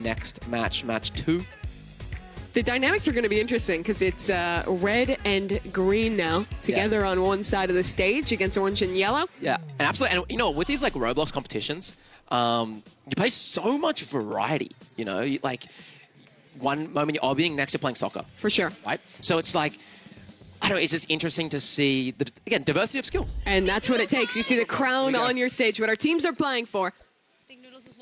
next match, match 2. The dynamics are going to be interesting because it's red and green now together on one side of the stage against orange and yellow. Yeah, and absolutely. And you know, with these like Roblox competitions, you play so much variety. You know, like one moment you're being next to playing soccer. For sure. Right? So it's like, I don't know, it's just interesting to see, the, again, diversity of skill. And that's what it takes. You see the crown on your stage, what our teams are playing for.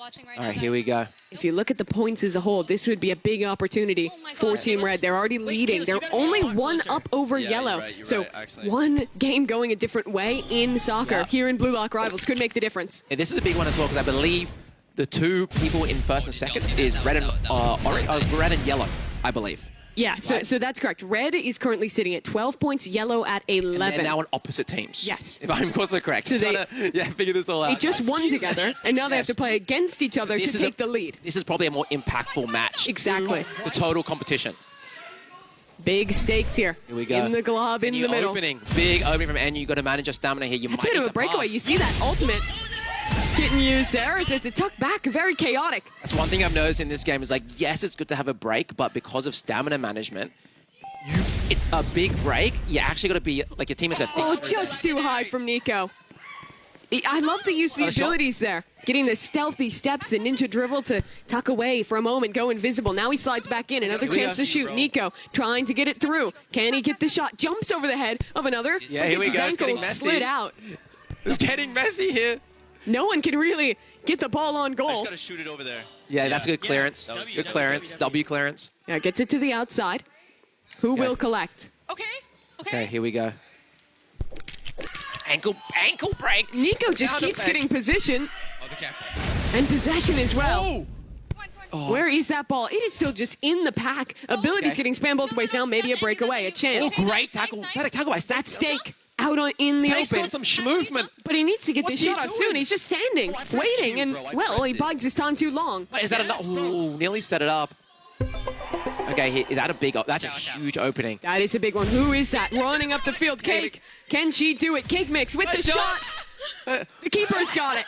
All right, here we go. If you look at the points as a whole, this would be a big opportunity for Team Red. They're already leading. They're only one up over yellow. So one game going a different way in soccer here in Blue Lock Rivals could make the difference. And this is a big one as well because I believe the two people in first and second is red and orange, red and yellow, I believe. Yeah, so that's correct. Red is currently sitting at 12 points, yellow at 11. And they're now on opposite teams. Yes. If I'm also correct. So they figure this all out. They just won together, and now they have to play against each other to take the lead. This is probably a more impactful match. Exactly. The total competition. Big stakes here. Here we go. In the glob, in the middle. Big opening from N. You've got to manage your stamina here. You That's a bit of a breakaway. You see that ultimate getting used there. It's a tuck back, very chaotic. That's one thing I've noticed in this game is like, yes, it's good to have a break, but because of stamina management, it's a big break. You actually got to be, like, your team is going to think. Oh, just too high from Nico. I love the use of the abilities there. Getting the stealthy steps and ninja dribble to tuck away for a moment, go invisible. Now he slides back in. Another chance to shoot. Nico trying to get it through. Can he get the shot? Jumps over the head of another. Yeah, here we go. It's getting messy. Slid out. It's getting messy here. No one can really get the ball on goal. I just got to shoot it over there. Yeah, that's good clearance. Good clearance. W clearance. Yeah, gets it to the outside. Who will collect? Okay, here we go. Ankle break. Nico just keeps getting position. Oh, be careful. And possession as well. Oh. Where is that ball? It is still just in the pack. Abilities getting spammed both ways now. Maybe a breakaway, a chance. Oh, great tackle. Tackle by That stake out in the open. Some movement. But he needs to get What's this he shot out doing? soon. He's just standing, waiting, and, well, he bugs his time too long. Is that enough? Ooh, nearly set it up. Okay, that's a huge opening. That is a big one. Who is that? Running up the field. Cake. Can she do it? Cake Mix with the shot. The keeper's got it.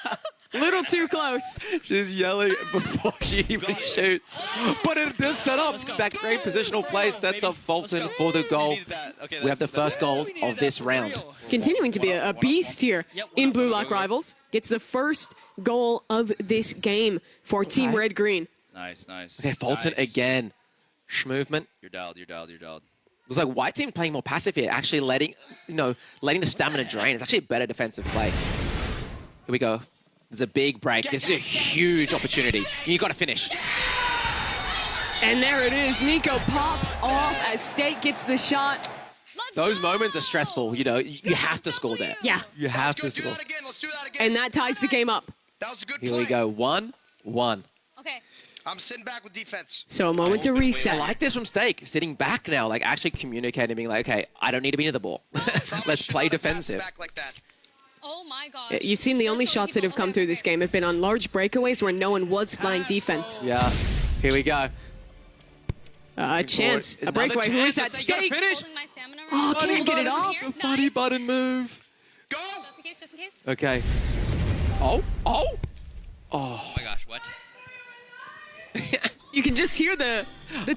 Little too close. She's yelling before she even shoots. But it does set up. That great positional play sets up Fulton for the goal. We have the first goal of this round. Continuing to be a beast here in Blue Lock Rivals. Gets the first goal of this game for Team Red Green. Nice, nice. Okay, Fulton again. Movement. You're dialed. Looks like white team playing more passive here, actually letting the stamina drain. It's actually a better defensive play. Here we go. There's a big break. This is a huge opportunity. You got to finish. And there it is. Nico pops off as State gets the shot. Those moments are stressful. You know, you have to score there. Yeah. You have to score. And that ties the game up. That was a good play. Here we go. 1-1. Okay. I'm sitting back with defense. So a moment to reset. I like this from Stake, sitting back now, like actually communicating, being like, okay, I don't need to be near the ball. Let's play defensive. Back like that. Oh my gosh. You've seen the only shots that have come through this game have been on large breakaways where no one was playing defense. Yeah. Here we go. A chance. A breakaway. Who is that? Stake. Holding my stamina right Oh, now. can't get it off. Here. Funny button move. Go! Just in case. Okay. Oh. Oh my gosh, what? You can just hear the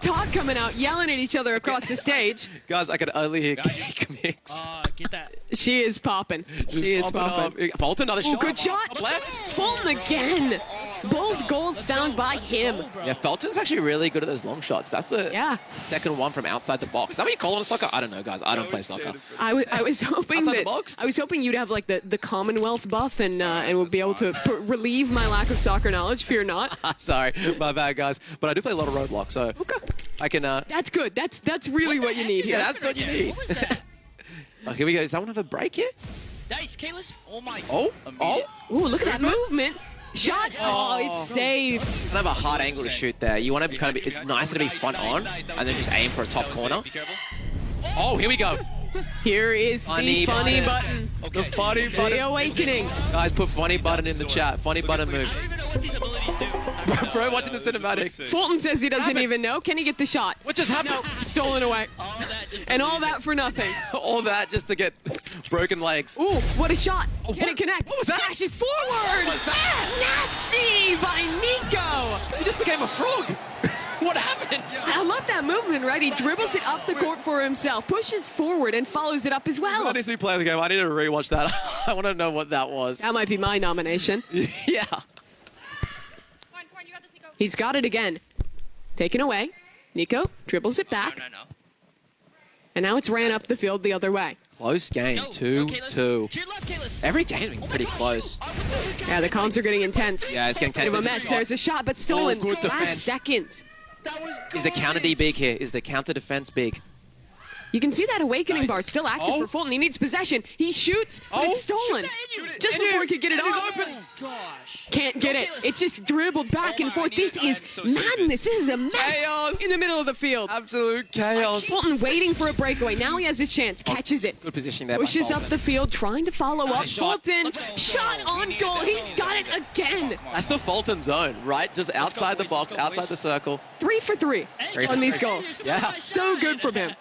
talk coming out, yelling at each other across the stage. Guys, I can only hear Cake Mix. Get that. She is popping. She is popping. Fulton, another shot. Good shot. Left. Fulton again. Both goals found by him. Yeah, Fulton's actually really good at those long shots. That's the second one from outside the box. Is that what you call on soccer? I don't know, guys. I don't play soccer. I was hoping Outside that the box? I was hoping you'd have like the Commonwealth buff and would be able to relieve my lack of soccer knowledge. Fear not. Sorry, my bad, guys. But I do play a lot of Roblox, so I can. That's good. That's really what you need here. Yeah, that's what you need. Oh, here we go. Does that one have a break here? Nice, Kalis. Oh my. Oh. Ooh, look at that movement. Shot. Oh, it's saved. Kind of a hard angle to shoot there. You want to kind of it's nicer to be front on and then just aim for a top corner. Be careful. Oh, here we go. Here is the funny button. The funny button. The awakening. Guys, put funny button in the chat. Funny button move. I don't even know what these abilities do. Bro, watching the cinematics. Fulton says he doesn't even know. Can he get the shot? What just happened? No, stolen away. All that just And all that for nothing. All that just to get broken legs. Ooh, what a shot. Can what- it connect? what was that? Dashes forward. What was that? Nasty by Nico. He just became a frog. What happened? I love that movement, right? He dribbles it up the court for himself, pushes forward, and follows it up as well. That needs to be playing the game. I need to rewatch that. I want to know what that was. That might be my nomination. Yeah. Come on, you got this, Nico. He's got it again. Taken away. Nico dribbles it back, No. and now it's ran up the field the other way. Close game. Go, 2-2. To your left, Kalis. Every game's been pretty close. Yeah, the comms are getting intense. Yeah, it's getting Bit of a tense. mess. There's a shot, but stolen good defense. last second. That was Is the counter D big here? Is the counter defense big? You can see that awakening bar still active Oh. for Fulton. He needs possession. He shoots, but Oh. it's stolen. Just before he could get it And he's off. open. Gosh. Can't get it. It just dribbled back and forth. This is I'm so stupid. madness. This is a mess Chaos. in the middle of the field. Absolute chaos. Fulton waiting for a breakaway. Now he has his chance. Catches it. Good positioning there. by Pushes up Fulton. the field, trying to follow up. a shot. Fulton, shot on goal. He's got it again. That's the Fulton zone, right? Just outside the boys, box, let's go, outside boys. the circle. 3 for 3 Three on for these three. goals. Yeah. So good from him.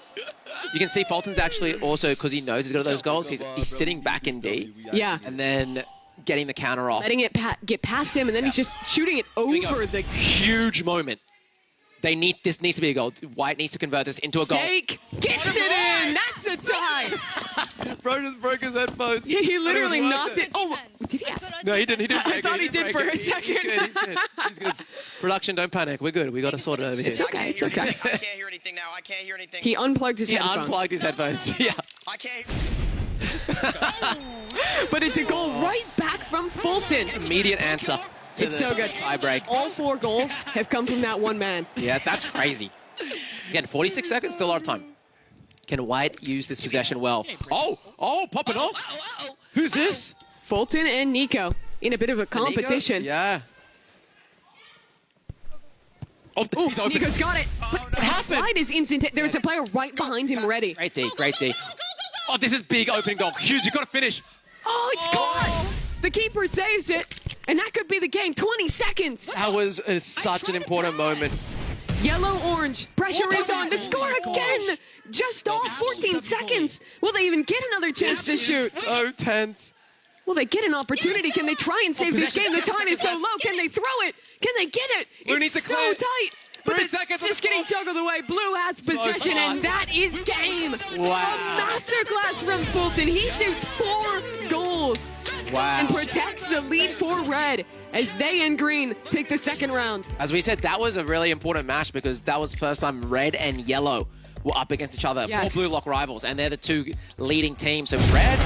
You can see Fulton's actually also, because he knows he's got those goals, he's sitting back in D Yeah. and then getting the counter off. Letting it get past him, and then he's just shooting it Here we go. over the Huge moment. This needs to be a goal. White needs to convert this into a goal. stake. Gets it in. That's a tie. Bro just broke his headphones. He literally But it was knocked worth it. Oh, did he? Good on No, he didn't. He didn't. I break it. thought he did break for it. a second. He's good. He's good. Production, don't panic. We're good. We got to sort it over here. It's okay. It's okay. I can't hear anything now. I can't hear anything. He unplugged his He headphones. unplugged his headphones. Yeah. I can't. But it's a goal right back from Fulton. Immediate answer. To It's the so good. Tie break. All 4 goals have come from that one man. Yeah, that's crazy. Again, 46 seconds, still a lot of time. Can White use this possession well? Oh, popping off. Who's this? Fulton and Nico in a bit of a competition. Yeah. Oh, Ooh, he's open. Nico's got it. But the happened? slide is instant. There's a player right behind him ready. Great D, great D. Oh, this is big opening goal. Huge, you got to finish. Oh, it's caught. The keeper saves it, and that could be the game. 20 seconds. That was such an important moment. Yellow-orange. Pressure is on. The score again. Just off 14 seconds. Will they even get another chance to shoot? So tense. Will they get an opportunity? Can they try and save this game? The time is so low. Can they throw it? Can they get it? Blue needs It's to so clear. tight. But 3 it's seconds on just the getting clock. juggled away. Blue has possession, smart. and that is game. Wow. A masterclass from Fulton. He shoots 4 goals Wow. and protects the lead for Red as they in green take the second round. As we said, that was a really important match because that was the first time Red and Yellow were up against each other. Yes. All Blue Lock rivals, and they're the 2 leading teams. So Red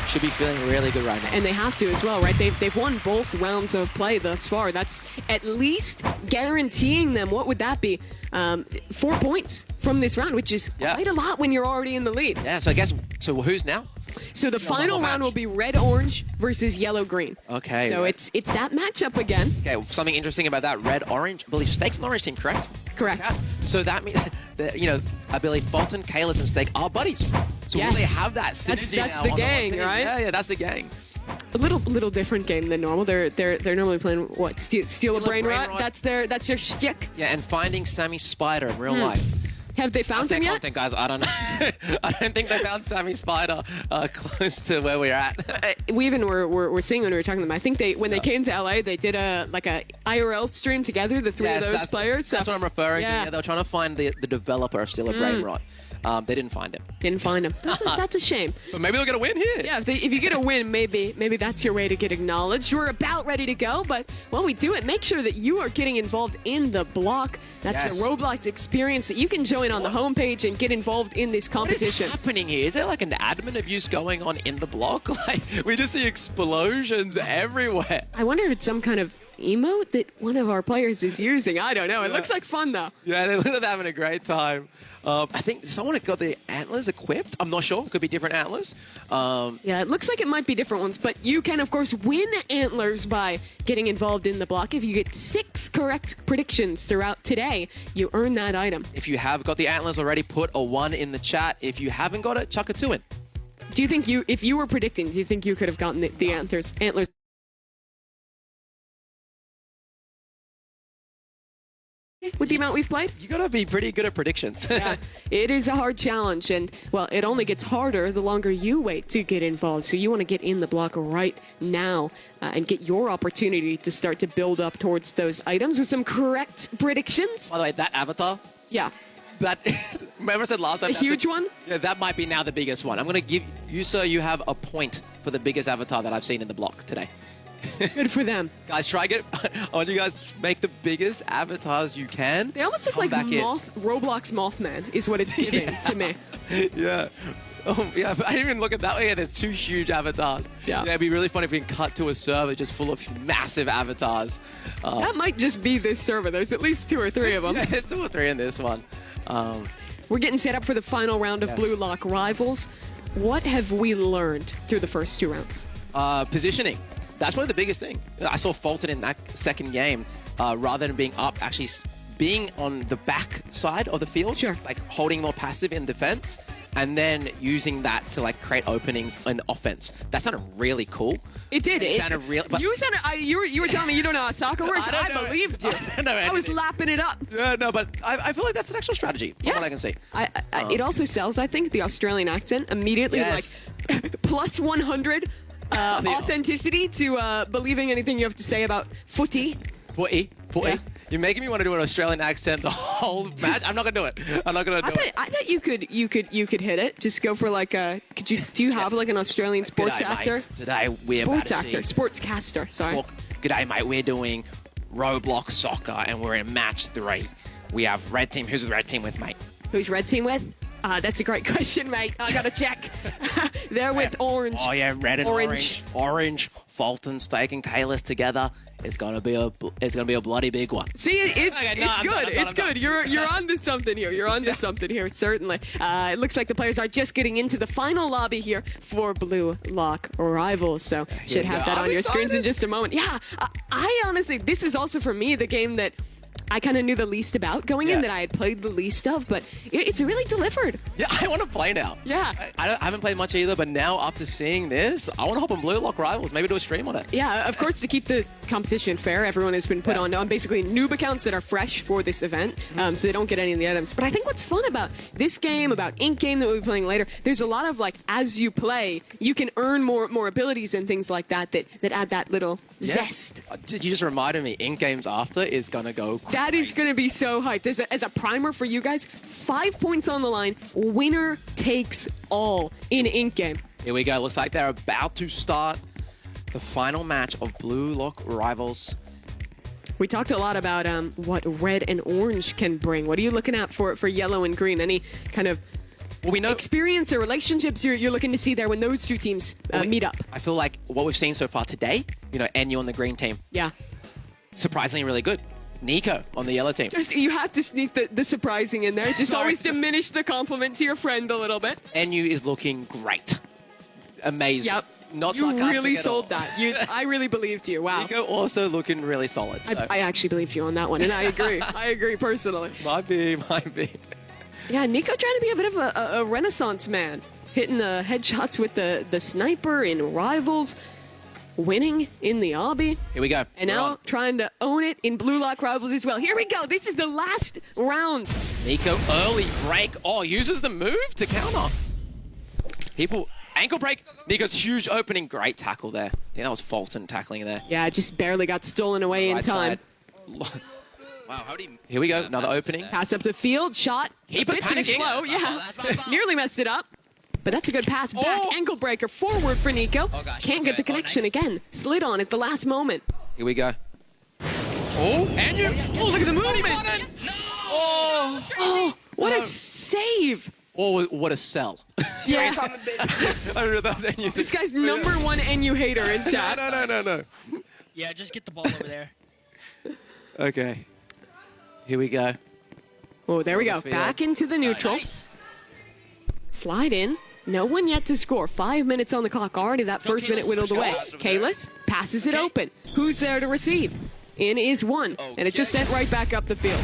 should be feeling really good right now. And they have to as well, right? They've won both rounds of play thus far. That's at least guaranteeing them, what would that be? 4 points from this round, which is Yeah. quite a lot when you're already in the lead. Yeah, so I guess, so who's now? So the final one more round match. will be red-orange versus yellow-green. Okay. So it's that matchup again. Okay, something interesting about that red-orange. I believe Steak's an orange team, correct? Correct. Yeah. So that means, that, I believe Fulton, Kalis, and Steak are buddies. So Yes. will they have that synergy That's now the on gang, one team? right? Yeah, that's the gang. A little different game than normal. They're normally playing what? Steal a brain rot. That's their shtick. Yeah, and finding Sammy Spider in real life. Have they That's found their him yet? content, guys. I don't know. I don't think they found Sammy Spider close to where we're at. We even were seeing when we were talking to them. I think when they came to LA, they did a IRL stream together, the 3 of those players. So, That's what I'm referring to. yeah. Yeah, they were trying to find the developer of Steal a Brain Rot. They didn't find him. Didn't find him. That's a shame. But maybe they'll get a win here. Yeah, if you get a win, maybe that's your way to get acknowledged. We're about ready to go, but while we do it, make sure that you are getting involved in the block. That's Yes. the Roblox experience that you can join on the homepage and get involved in this What is competition. happening here? Is there like an admin abuse going on in the block? Like, we just see explosions everywhere. I wonder if it's some kind of emote that one of our players is using. I don't know. It looks like fun, though. Yeah, they look like they're having a great time. I think someone got the antlers equipped. I'm not sure. Could be different antlers. Yeah, it looks like it might be different ones, but you can, of course, win antlers by getting involved in the block. If you get 6 correct predictions throughout today, you earn that item. If you have got the antlers already, put a 1 in the chat. If you haven't got it, chuck a 2 in. Do you think if you were predicting, do you think you could have gotten the antlers? with the amount we've played. You gotta be pretty good at predictions. Yeah, it is a hard challenge, and well, it only gets harder the longer you wait to get involved. So you want to get in the block right now and get your opportunity to start to build up towards those items with some correct predictions. By the way, that avatar, Yeah, that remember I said last time, a that's huge one. Yeah, that might be now the biggest one. I'm gonna give you, sir. You have a point for the biggest avatar that I've seen in the block today. Good for them. Guys, try get. I want you guys to make the biggest avatars you can. They almost look Come like back in. Roblox Mothman is what it's giving to me. Yeah. Oh, yeah, but I didn't even look at that way. Yeah, there's two huge avatars. Yeah. It'd be really funny if we can cut to a server just full of massive avatars. That might just be this server. There's at least 2 or 3 of them. Yeah, there's 2 or 3 in this one. We're getting set up for the final round of Yes. Blue Lock Rivals. What have we learned through the first 2 rounds? Positioning. That's probably the biggest thing. I saw Fulton in that second game, rather than being up, actually being on the back side of the field, Sure. like holding more passive in defense, and then using that to like create openings in offense. That sounded really cool. It did. It sounded real. But You sounded. You were telling me you don't know how soccer works. I don't I know. believed you. I don't know I was anything. lapping it up. yeah, no, but I feel like that's an actual strategy from what I can see. It also sells, I think, the Australian accent immediately, Yes. like plus 100 authenticity to believing anything you have to say about footy. 40. Yeah. You're making me want to do an Australian accent the whole match. I'm not gonna do it. I'm not gonna do it. I bet you could hit it. Just go for like a. Do you have like an Australian sports G'day, actor? mate. Today we're Sports about to actor, see sportscaster. Sorry. Well, g'day, mate. We're doing Roblox soccer, and we're in match 3. We have red team. Who's the red team with, mate? Who's red team with? That's a great question, mate. I gotta check. They're with orange. Oh yeah, red and Orange. orange. Fulton, Steak, and Kalis together. It's gonna be a bloody big one. See, it's Okay, no, it's I'm good. done, I'm It's done, good. You're onto something here. You're onto something here. Certainly. It looks like the players are just getting into the final lobby here for Blue Lock Rivals. So should you have go. that on I'm your screens in excited. just a moment. Yeah, I honestly, this was also for me the game that I kind of knew the least about going in, Yeah. that I had played the least of, but it's really delivered. Yeah, I want to play now. Yeah. I haven't played much either, but now after seeing this, I want to hop on Blue Lock Rivals. Maybe do a stream on it. Yeah, of course, to keep the competition fair, everyone has been put on basically noob accounts that are fresh for this event, so they don't get any of the items. But I think what's fun about this game, about Ink game that we'll be playing later, there's a lot of like, as you play, you can earn more abilities and things like that add that little zest. You just reminded me, in games after is gonna go crazy. That is going to be so hyped. As a primer for you guys, 5 points on the line, winner takes all in Ink game. Here we go. Looks like they're about to start the final match of Blue Lock Rivals. We talked a lot about what red and orange can bring. What are you looking at for yellow and green? Any kind of Well, we know. experience or relationships you're looking to see there when those 2 teams meet up? I feel like what we've seen so far today, NU on the green team, Yeah. surprisingly really good. Nico on the yellow team. Just, you have to sneak the surprising in there. Just Sorry. always diminish the compliment to your friend a little bit. NU is looking great. Amazing. Yep. Not you sarcastic really at sold all. that. I really believed you. Wow. Nico also looking really solid. So. I actually believed you on that one, and I agree. I agree personally. Might be. Yeah, Nico trying to be a bit of a renaissance man. Hitting the headshots with the sniper in Rivals. Winning in the obby. Here we go. And We're now on. trying to own it in Blue Lock Rivals as well. Here we go. This is the last round. Nico early break. Oh, uses the move to counter. People ankle break. Nico's huge opening. Great tackle there. I think that was Fulton tackling there. Yeah, just barely got stolen away in Right time. side. Wow, how do you... Here we go. Another opening. Pass up the field. Shot. Keep a it bit too panicking. slow. Yeah. Nearly messed it up. But that's a good pass back. Oh. Ankle breaker forward for Nico. Oh, gosh. Can't get the Okay. Oh, connection nice. again. Slid on at the last moment. Here we go. Oh, and you. Oh, look at the movement. Oh. Oh, what No. a save. Oh, what a sell. Yeah. I don't know if that was NU. This guy's number 1 NU hater in chat. No. Yeah, just get the ball over there. Okay. Here we go. Oh, there we go. the field. Back into the neutral. Nice. Slide in. No one yet to score. 5 minutes on the clock. Already that first minute whittled away. Kalis passes it open. Who's there to receive? In is one. And it just sent right back up the field.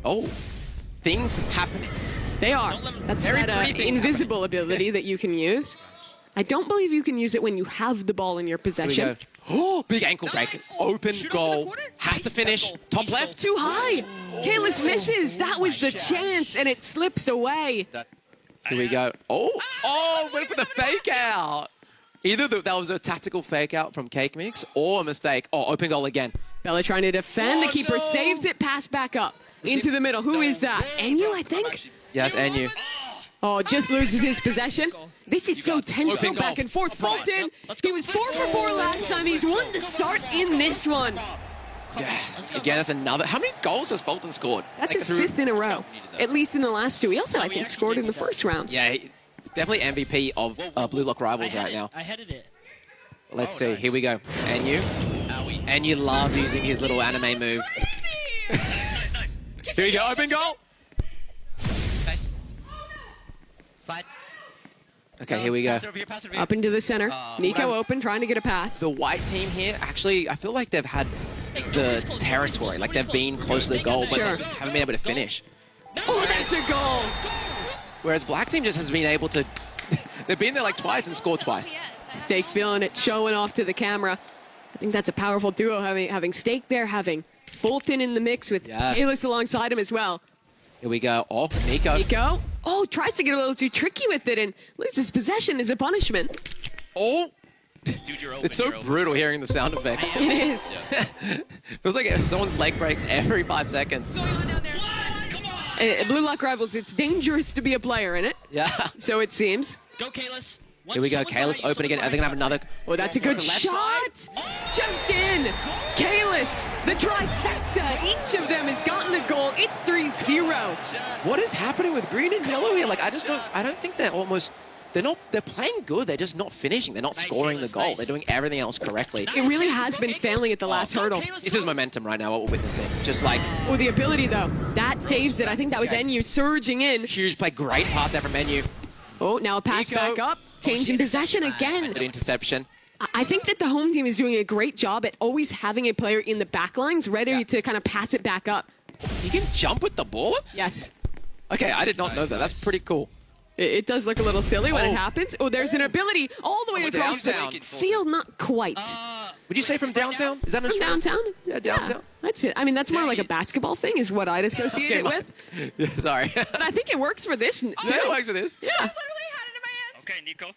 Oh, things happening. They are. That's Very that pretty things invisible ability that you can use. I don't believe you can use it when you have the ball in your Here we possession. go. Oh, big ankle break. Open goal. Has to finish. Top left. Too high. Kalis misses. That was the chance, and it slips away. Here we go. Oh, went for the fake out. Either that was a tactical fake out from Cake Mix or a mistake. Oh, open goal again. Bella trying to defend. The keeper saves it. Pass back up into the middle. Who is that? Enyu, I think? Yes, Enyu. Oh, just loses his possession. This is so tense, so back and forth. Fulton, he was 4 for 4 last time. He's won the start in this one. Yeah. Again, that's another. How many goals has Fulton scored? That's his 5th in a row, at least in the last 2. He also, I think, scored in the first round. Yeah, definitely MVP of Blue Lock Rivals right now. I headed it. Let's see. Here we go. Enyu. Enyu loves using his little anime move. Here we go. Open goal. Slide. Okay, here we go. Up into the center. Nico open, trying to get a pass. The white team here, actually, I feel like they've had the territory. Like, they've been close to the goal, but they just haven't been able to finish. Oh, that's a goal. Whereas black team just has been able to... They've been there like twice and scored twice. Steak feeling it, showing off to the camera. I think that's a powerful duo, having Steak there, having Fulton in the mix with Kalis alongside him as well. Here we go. Oh, Nico. Nico. Oh, tries to get a little too tricky with it and loses possession as a punishment. Oh. Dude, you're open, It's so brutal hearing the sound effects. It is. Feels like someone's leg breaks every 5 seconds. What's going on down there? Blue Lock Rivals, it's dangerous to be a player in it. Yeah. So it seems. Go, Kalis. Here we go. Kalis open again. Are they going to have another? Oh, that's a good Left shot. side. Just in. Kalis, the trifecta. Each of them has gotten a goal. It's 3-0. What is happening with green and yellow here? Like, I don't think they're playing good. They're just not finishing. They're not scoring the goal. They're doing everything else correctly. It really has been failing at the last hurdle. This is momentum right now, what we're witnessing. Just like, Oh, the ability, though. That saves it. I think that was Enyu surging in. huge play. Great pass there from Enyu. Oh, now a pass Nico. back up. Changing possession again. Good interception. I think that the home team is doing a great job at always having a player in the back lines ready to kind of pass it back up. You can jump with the ball? Yes. Okay, I did not know that. That's pretty cool. It does look a little silly when Oh. it happens. Oh, there's an ability all the way across downtown. the field. Not quite. Would you say from downtown? Is that an From downtown? Yeah, downtown. That's it. I mean, that's more like a basketball thing is what I'd associate it with. Yeah, sorry. But I think it works for this too. Yeah, it works for this. Yeah. Literally had it in my hands. Okay, Nico.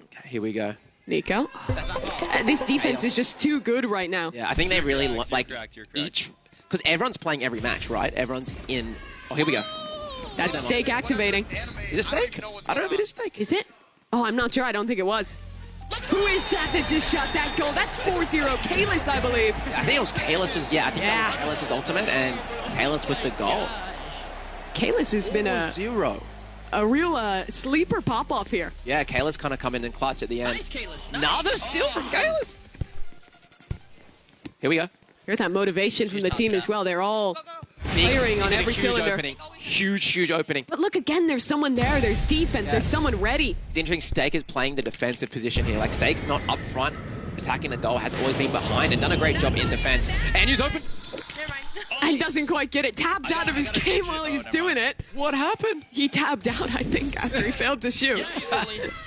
Okay, here we go. Nico. This defense is just too good right now. Yeah, I think they really like correct, you're correct. each... Because everyone's playing every match, right? Everyone's in... Oh, here we go. That's Steak activating. Is it Steak? I don't know if it is Steak. Is it? Oh, I'm not sure. I don't think it was. Who is that just shot that goal? That's 4-0. Kalis, I believe. I think it was Kalis's... Yeah, I think that was Kalis's ultimate, and Kalis with the goal. Kalis has been a real sleeper pop-off here. Yeah, Kalis kind of come in and clutch at the end. Nice, Kalis. Nice. Another steal from Kalis. Here we go. Here's that motivation from the team as well. They're all firing on This is a every huge cylinder. Opening. Huge opening. But look again, there's someone there. There's defense. There's someone ready. It's interesting. Steak is playing the defensive position here. Like, Steak's not up front attacking the goal, has always been behind and done a great job in defense. And he's open. Never mind. And doesn't quite get it. Tapped out of his game while he's doing it. What happened? He tapped out, I think, after he failed to shoot.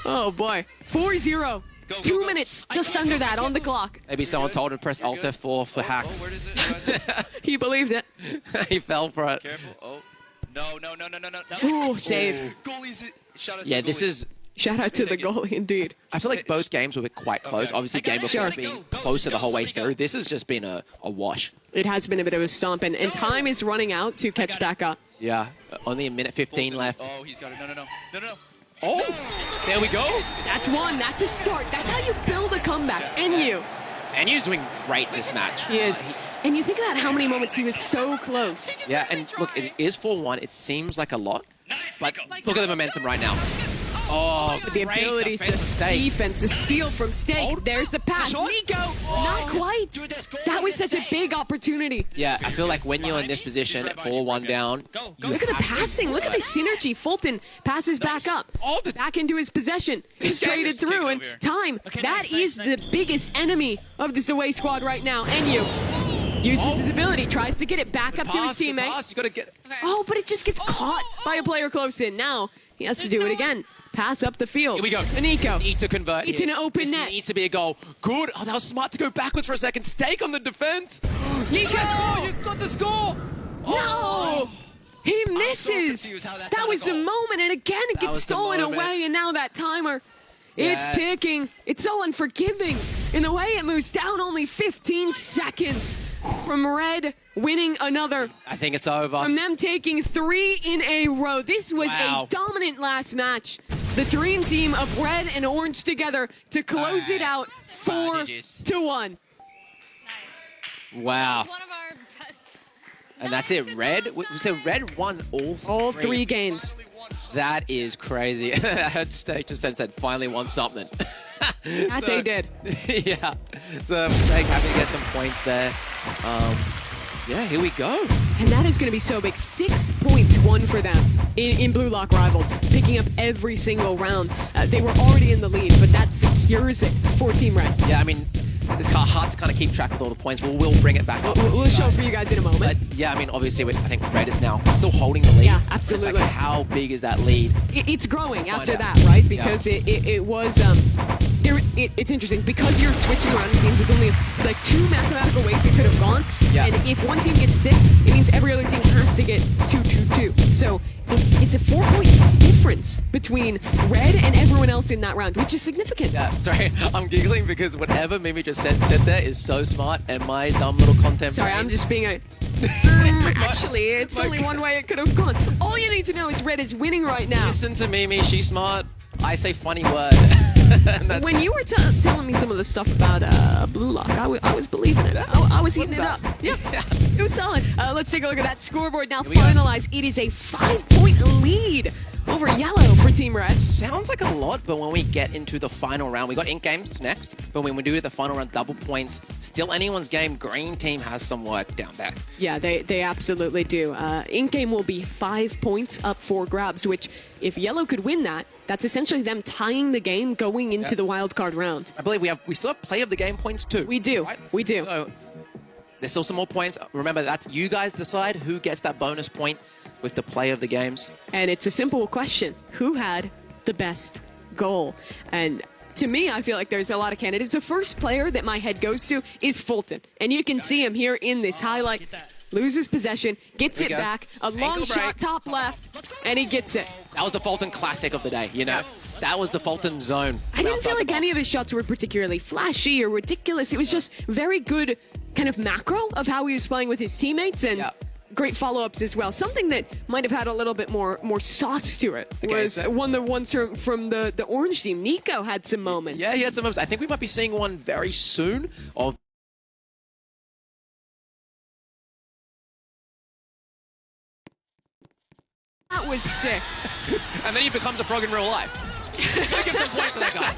Oh, boy. 4-0. 2 minutes, just under that on the clock. Maybe someone told him to press Alt F4 for Oh, hacks. where does it? Where is it? He believed it. He fell for it. Careful. Oh. No. Ooh, saved. Goalies. Shout out to Yeah, the this goalie. is... Shout out to the goalie, indeed. I feel like both games were quite close. Obviously, game before being closer the whole way through. This has just been a wash. It has been a bit of a stomp, and time is running out to catch back up. Yeah, only a minute 15 left. Oh, he's got it. No. Oh, there we go. That's one. That's a start. That's how you build a comeback. Enyu. Enyu's doing great this match. He is. And you think about how many moments he was so close. Yeah, and look, it is 4-1. It seems like a lot, but look at the momentum right now. Oh, The ability to defense, the steal from Steak. There's the pass. Shot? Nico, not quite. That was such a big opportunity. Yeah, I feel like when you're in this position at 4-1 down, Look at the passing. Look at the synergy. Fulton passes back up. Back into his possession. He's traded through. And time. That is the biggest enemy of this away squad right now. Enyu uses his ability. Tries to get it back up to his teammate. You gotta get. Oh, but it just gets caught by a player close in. Now he has to do it again. Pass up the field. Here we go. Nico. Need to convert. It's here. an open This net. needs to be a goal. Good. Oh, that was smart to go backwards for a second. Stake on the defense. Nico! Oh, you got the score. No! He misses. confused how that That got a was the goal. moment, and again it gets was the stolen moment. away, and now that timer, it's Yeah. ticking. It's so unforgiving in the way it moves down only 15 seconds from Red winning another. I think it's over. From them taking 3 in a row. This was Wow. a dominant last match. The dream team of Red and Orange together to close it out 4-1. Nice. Wow. One of our best. And that's it. Red. So Red won All three games. That is crazy. I heard Stake just said finally won something. That they did. Yeah. So Stake happy to get some points there. Yeah, here we go. And that is going to be so big. 6 points won for them in Blue Lock Rivals, picking up every single round. They were already in the lead, but that secures it for Team Red. Yeah, I mean, it's kind of hard to kind of keep track of all the points. We'll bring it back up. We'll show it for you guys in a moment. But yeah, I mean, obviously, I think Red is now still holding the lead. Yeah, But it's absolutely. like, how big is that lead? It's growing after out. that, right? Because it was it's interesting because you're switching around the teams. There's only like 2 mathematical ways it could have gone. Yeah. And if one team gets 6, it means every other team has to get 2-2-2. So it's a 4-point difference between Red and everyone else in that round, which is significant. Yeah, sorry, I'm giggling because whatever Mimi just said there is so smart, and my dumb little content. Sorry, brain- I'm just being a. Actually, it's only one way it could have gone. All you need to know is Red is winning right now. Listen to Mimi, she's smart. I say funny word. And that's- When you were telling me some of the stuff about Blue Lock, I was believing it. I was eating it up. Yep, it was solid. Let's take a look at that scoreboard now. we go. Finalized. It is a 5-point lead over Yellow for Team Red. Sounds like a lot, but when we get into the final round, we got ink games next. But when we do the final round, double points, still anyone's game. Green team has some work down there. Yeah, they absolutely do. Ink game will be 5 points up for grabs, which if Yellow could win that, that's essentially them tying the game going into the wild card round. I believe we still have play of the game points too. We do. Right? We do. So there's still some more points. Remember, that's you guys decide who gets that bonus point with the play of the games. And it's a simple question. Who had the best goal? And to me, I feel like there's a lot of candidates. The first player that my head goes to is Fulton. And you can see him here in this highlight. Get that. Loses possession, gets Here we it go. back, a long Ankle shot break. top left, and he gets it. That was the Fulton classic of the day, you know? That was the Fulton zone. I didn't outside feel the like any box. of his shots were particularly flashy or ridiculous. It was just very good kind of macro of how he was playing with his teammates and Yeah. great follow-ups as well. Something that might have had a little bit more sauce to it Okay, was so- one of the ones from the Orange team. Nico had some moments. Yeah, he had some moments. I think we might be seeing one very soon of That was sick. and then he becomes a frog in real life. Give some points to that guy.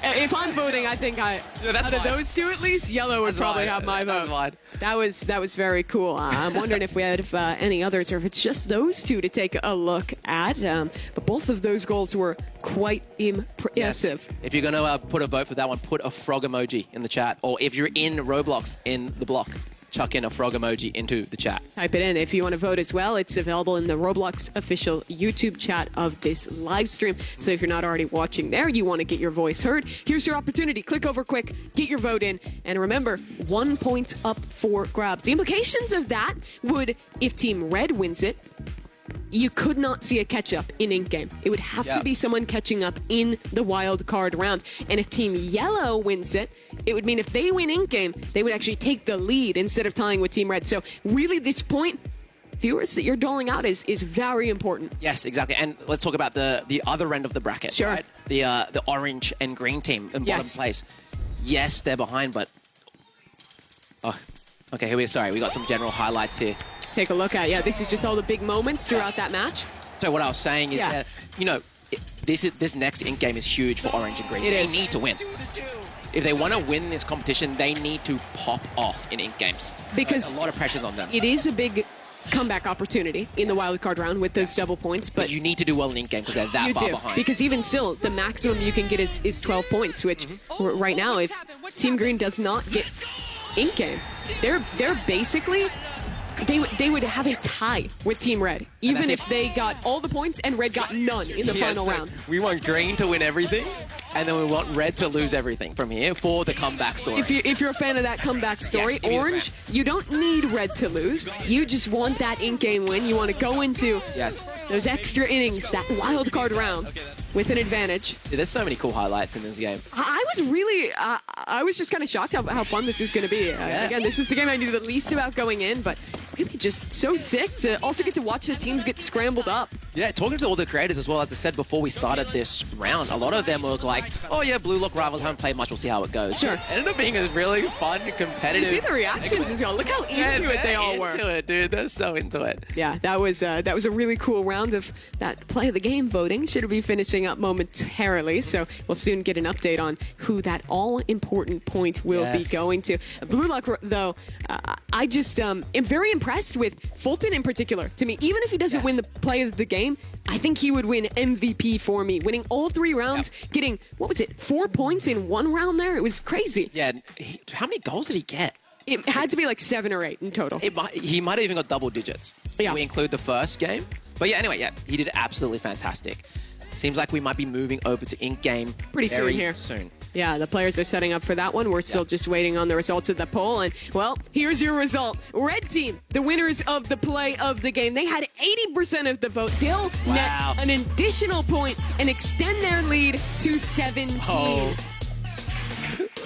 If I'm voting, I think Yeah, that's out of fine. those two at least, Yellow would That's probably fine. have my That's vote. fine. That was very cool. I'm wondering if we had any others or if it's just those two to take a look at. But both of those goals were quite impressive. Yes. If you're going to put a vote for that one, put a frog emoji in the chat. Or if you're in Roblox in the block, chuck in a frog emoji into the chat. Type it in if you want to vote as well. It's available in the Roblox official YouTube chat of this live stream. So if you're not already watching there, you want to get your voice heard, here's your opportunity. Click over quick, get your vote in, and remember, 1 point up for grabs. The implications of that would, if Team Red wins it, you could not see a catch-up in Ink Game. It would have to be someone catching up in the wild card round. And if Team Yellow wins it, it would mean if they win Ink Game, they would actually take the lead instead of tying with Team Red. So really this point, viewers, that you're doling out is very important. Yes, exactly. And let's talk about the other end of the bracket. Sure. Right? The orange and green team in bottom Yes. place. Yes, they're behind, but... Oh, okay, here we go. Sorry, we got some general highlights here. Take a look at, this is just all the big moments throughout that match. So what I was saying is Yeah. that, you know, this next Ink Game is huge for orange and green. It They is. need to win. If they want to win this competition, they need to pop off in Ink Games. Because a lot of pressure's on them. it is a big comeback opportunity in the wild card round with those double points, but you need to do well in Ink Game because they're that you far do, behind. because even still, the maximum you can get is 12 points, which right now, if Team Green does not get Ink Game, they're basically they would have a tie with Team Red, even if they got all the points and Red got none in the final so round. we want green to win everything, and then we want red to lose everything from here for the comeback story. If you're a fan of that comeback story, give me the Orange, fan. you don't need Red to lose. You just want that in-game win. You want to go into those extra innings, that wild card round with an advantage. Dude, there's so many cool highlights in this game. I was really, I was just kind of shocked how fun this was going to be. Again, this is the game I knew the least about going in, but really just so sick to also get to watch the teams get scrambled up. Yeah, talking to all the creators as well, as I said before we started this round, a lot of them were like, oh yeah, Blue Lock Rivals haven't played much, we'll see how it goes. Sure. It ended up being a really fun, competitive... You see the reactions as well. Look how into it they all were. Into it, dude. They're so into it. Yeah, that was a really cool round of that play of the game voting. Should be finishing up momentarily, so we'll soon get an update on who that all-important point will be going to. Blue Lock, though, I just am very impressed with Fulton in particular. To me, even if he doesn't win the play of the game, I think he would win MVP for me. Winning all 3 rounds, getting, what was it, 4 points in 1 round there? It was crazy. Yeah, how many goals did he get? It had to be like 7 or 8 in total. He might have even got double digits. Yeah. We include the first game. But yeah, anyway, he did absolutely fantastic. Seems like we might be moving over to in-game Pretty soon here. soon. Yeah, the players are setting up for that one. We're still just waiting on the results of the poll. And, well, here's your result. Red team, the winners of the play of the game. They had 80% of the vote. They'll net an additional point and extend their lead to 17. Oh.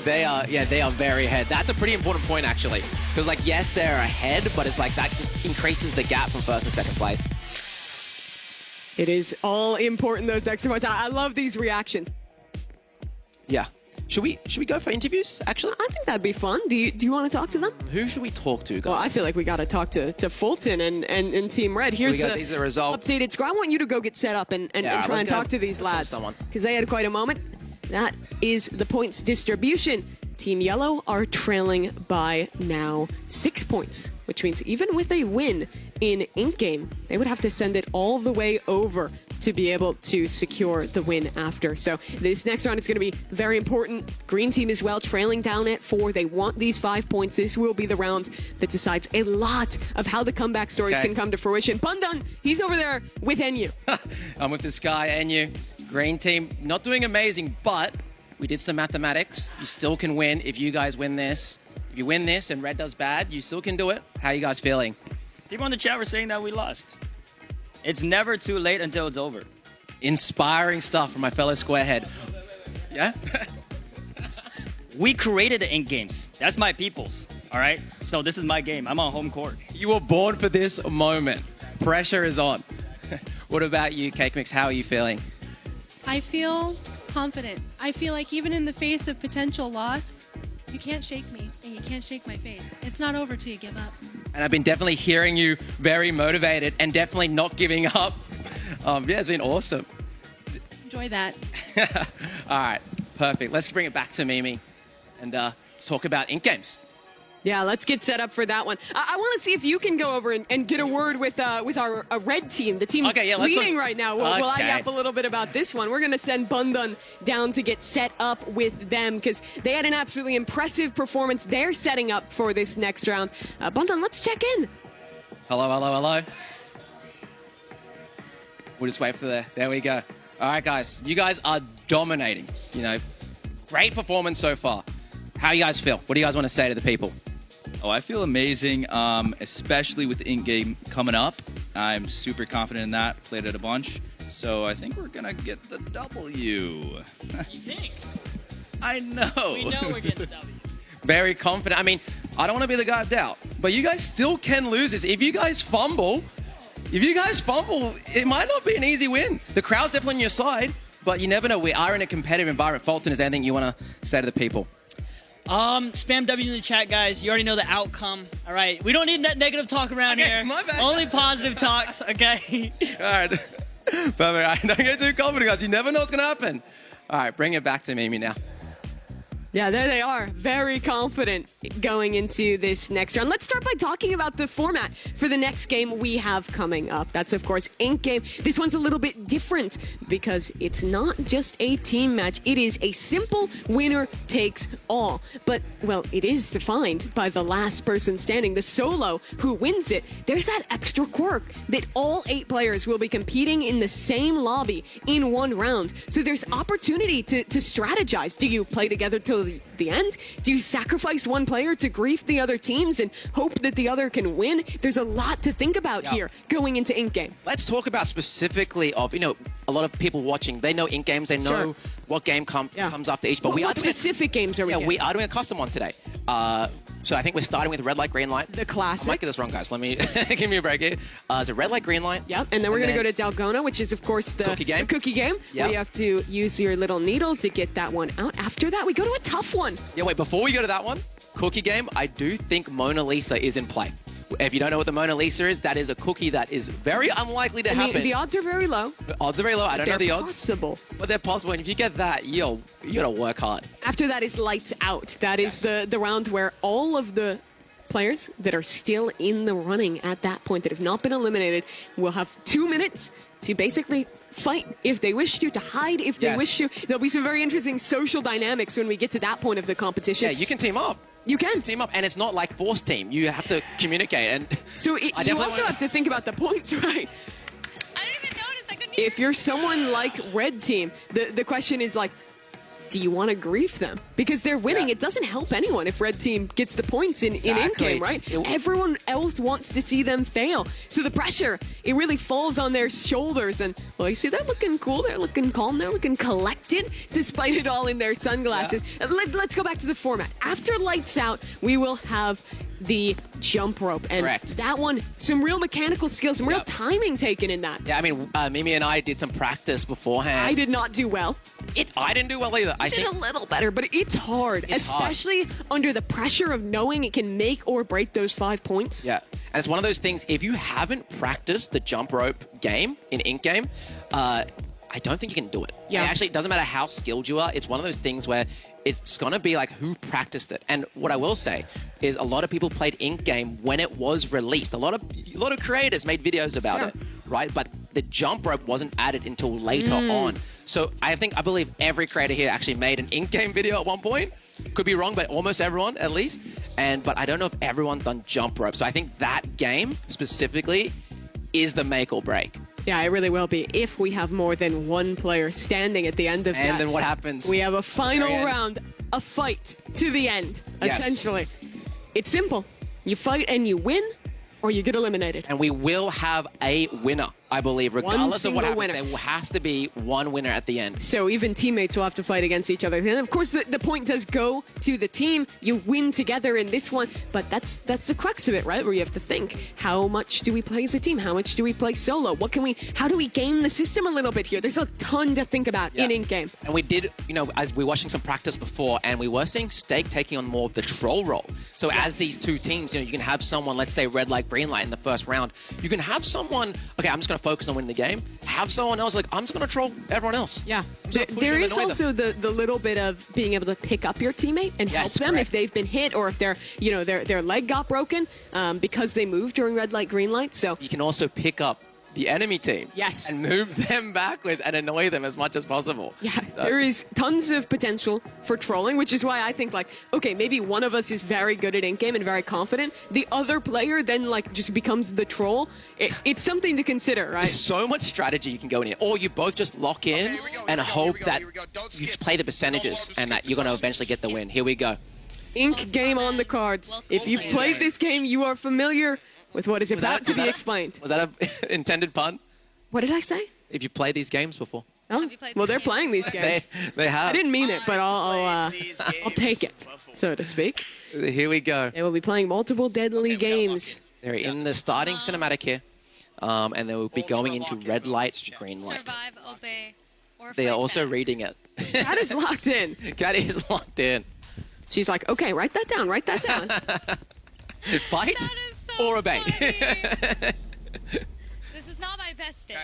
They are very ahead. That's a pretty important point, actually. Because, like, yes, they're ahead, but it's like that just increases the gap from first and second place. It is all important, those extra points. I love these reactions. Yeah. Should we go for interviews, actually? I think that'd be fun. Do you want to talk to them? Who should we talk to, guys? Well, I feel like we got to talk to Fulton and Team Red. Here's these are the results. Updated score. I want you to go get set up and try and talk to these lads. Because they had quite a moment. That is the points distribution. Team Yellow are trailing by now 6 points, which means even with a win in Ink Game, they would have to send it all the way over to be able to secure the win after. So this next round is going to be very important. Green team as well, trailing down at 4. They want these 5 points. This will be the round that decides a lot of how the comeback stories can come to fruition. Bundan, he's over there with NU. I'm with this guy, NU. Green team, not doing amazing, but we did some mathematics. You still can win if you guys win this. If you win this and Red does bad, you still can do it. How are you guys feeling? People in the chat were saying that we lost. It's never too late until it's over. Inspiring stuff from my fellow squarehead. Yeah? We created the Ink Games. That's my people's, all right? So this is my game. I'm on home court. You were born for this moment. Pressure is on. What about you, Cake Mix? How are you feeling? I feel confident. I feel like even in the face of potential loss, you can't shake me and you can't shake my faith. It's not over till you give up. And I've been definitely hearing you very motivated and definitely not giving up. Yeah, it's been awesome. Enjoy that. All right, perfect. Let's bring it back to Mimi and talk about Ink Games. Yeah, let's get set up for that one. I want to see if you can go over and get a word with our red team, the team leading right now. Will I yap a little bit about this one? We're going to send Bundan down to get set up with them because they had an absolutely impressive performance. They're setting up for this next round. Bundan, let's check in. Hello, hello, hello. We'll just wait for there we go. All right, guys. You guys are dominating. You know, great performance so far. How you guys feel? What do you guys want to say to the people? Oh, I feel amazing, especially with in-game coming up. I'm super confident in that. Played it a bunch. So I think we're going to get the W. You think? I know. We know we're getting the W. Very confident. I mean, I don't want to be the guy of doubt, but you guys still can lose this. If you guys fumble, it might not be an easy win. The crowd's definitely on your side, but you never know. We are in a competitive environment. Fulton, is there anything you want to say to the people? Spam W in the chat, guys. You already know the outcome. All right. We don't need that negative talk around here. My bad. Only positive talks, okay? All right. Perfect. All right. Don't get too confident, guys. You never know what's going to happen. All right. Bring it back to Mimi now. Yeah, there they are. Very confident going into this next round. Let's start by talking about the format for the next game we have coming up. That's, of course, Ink Game. This one's a little bit different because it's not just a team match. It is a simple winner takes all. But, well, it is defined by the last person standing, the solo who wins it. There's that extra quirk that all 8 players will be competing in the same lobby in one round. So there's opportunity to strategize. Do you play together till the end? Do you sacrifice one player to grief the other teams and hope that the other can win? There's a lot to think about here going into Ink Game. Let's talk about specifically of, a lot of people watching, they know Ink Games, they know what game comes after each, but we are what specific games are we getting? We are doing a custom one today. So I think we're starting with red light, green light. The classic. I might get this wrong, guys. Let me give me a break here. So red light, green light. Yep, and then we're going to go to Dalgona, which is, of course, the cookie game. Where you have to use your little needle to get that one out. After that, we go to a tough one. Yeah, wait, before we go to that one, cookie game, I do think Mona Lisa is in play. If you don't know what the Mona Lisa is, that is a cookie that is very unlikely to happen. The odds are very low. The odds are very low. I don't know the odds. Possible. But they're possible. And if you get that, you gotta work hard. After that is Lights Out. That is the round where all of the players that are still in the running at that point, that have not been eliminated, will have 2 minutes to basically fight if they wish to hide if they wish to. There'll be some very interesting social dynamics when we get to that point of the competition. Yeah, you can team up. You can team up, and it's not like force team. You have to communicate, and so you also have to think about the points, right? I didn't even notice. I couldn't. If you're someone like Red Team, the question is like, do you want to grief them? Because they're winning. It doesn't help anyone if Red Team gets the points in Ink Game, right? Everyone else wants to see them fail. So the pressure, it really falls on their shoulders. And, well, you see, they're looking cool. They're looking calm. They're looking collected, despite it all in their sunglasses. Let's go back to the format. After Lights Out, we will have the jump rope. And that one, some real mechanical skills, some real timing taken in that. Yeah, I mean, Mimi and I did some practice beforehand. I did not do well. I didn't do well either. I did a little better, but it's hard, especially under the pressure of knowing it can make or break those 5 points. Yeah, and it's one of those things, if you haven't practiced the jump rope game in Ink Game, I don't think you can do it. Yeah. And actually, it doesn't matter how skilled you are. It's one of those things where it's going to be like who practiced it. And what I will say is a lot of people played Ink Game when it was released. A lot of creators made videos about it, right? But the jump rope wasn't added until later on. So I believe every creator here actually made an Ink Game video at one point. Could be wrong, but almost everyone at least. But I don't know if everyone's done jump rope. So I think that game specifically is the make or break. Yeah, it really will be if we have more than one player standing at the end of that. And then what happens? We have a final round, a fight to the end, essentially. It's simple. You fight and you win, or you get eliminated. And we will have a winner, I believe, regardless of what happens. There has to be one winner at the end. So even teammates will have to fight against each other. And of course, the point does go to the team. You win together in this one, but that's the crux of it, right? Where you have to think, how much do we play as a team? How much do we play solo? How do we game the system a little bit here? There's a ton to think about in Ink Game. And we did, as we were watching some practice before, and we were seeing Steak taking on more of the troll role. So as these two teams, you can have someone, let's say red light, green light in the first round. You can have someone, okay, I'm just going to focus on winning the game. Have someone else like, I'm just going to troll everyone else. Yeah. There is also the little bit of being able to pick up your teammate and help them if they've been hit or if their leg got broken because they moved during red light, green light. So you can also pick up the enemy team. Yes. And move them backwards and annoy them as much as possible. Yeah, so there is tons of potential for trolling, which is why I think, okay, maybe one of us is very good at Ink Game and very confident. The other player then, just becomes the troll. It's something to consider, right? There's so much strategy you can go in here. Or you both just lock in and hope that you play the percentages and that you're going to eventually get the win. Here we go. Ink Game on the cards. If you've played this game, you are familiar with what is about to be explained. Was that an intended pun? What did I say? If you played these games before. Oh, well, they're playing these games. They have. I didn't mean it, but I'll take it, so to speak. Here we go. They will be playing multiple deadly games. They're in the starting cinematic here, and they will be going into red light, green light. Survive, obey, or They are fight also back. reading it. Kat is locked in. Kat is locked in. She's like, okay, write that down, write that down. Fight That is so or obey. This is not my best day.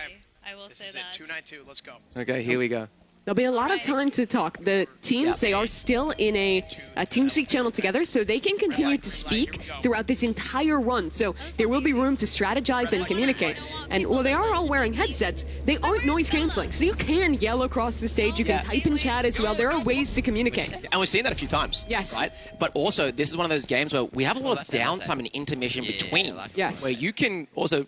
I will say This is that. it. 292. Let's go. Okay, here we go. There'll be a lot of time to talk. The teams, they are still in a TeamSpeak channel together, so they can continue to speak throughout this entire run. So there will be room to strategize and communicate. And while they are all wearing headsets, they aren't noise canceling. So you can yell across the stage, you can type in chat as well. There are ways to communicate. And we've seen that a few times. Yes. Right? But also, this is one of those games where we have a lot of downtime and intermission between. Yes. Where you can also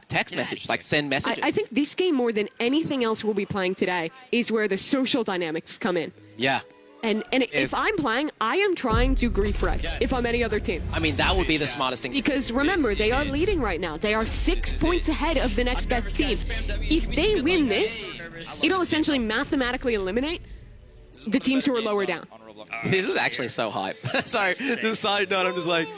text message, like send messages. I think this game, more than anything else we'll be playing today, is where the social dynamics come in. Yeah. And if I'm playing, I am trying to grief Red if I'm any other team. I mean, that would be the smartest thing to do. Because remember, they are leading right now. They are 6 points ahead of the next best team. If they win this, it'll essentially mathematically eliminate the teams who are lower down. This is actually so hype. Sorry, just a side note, I'm just like,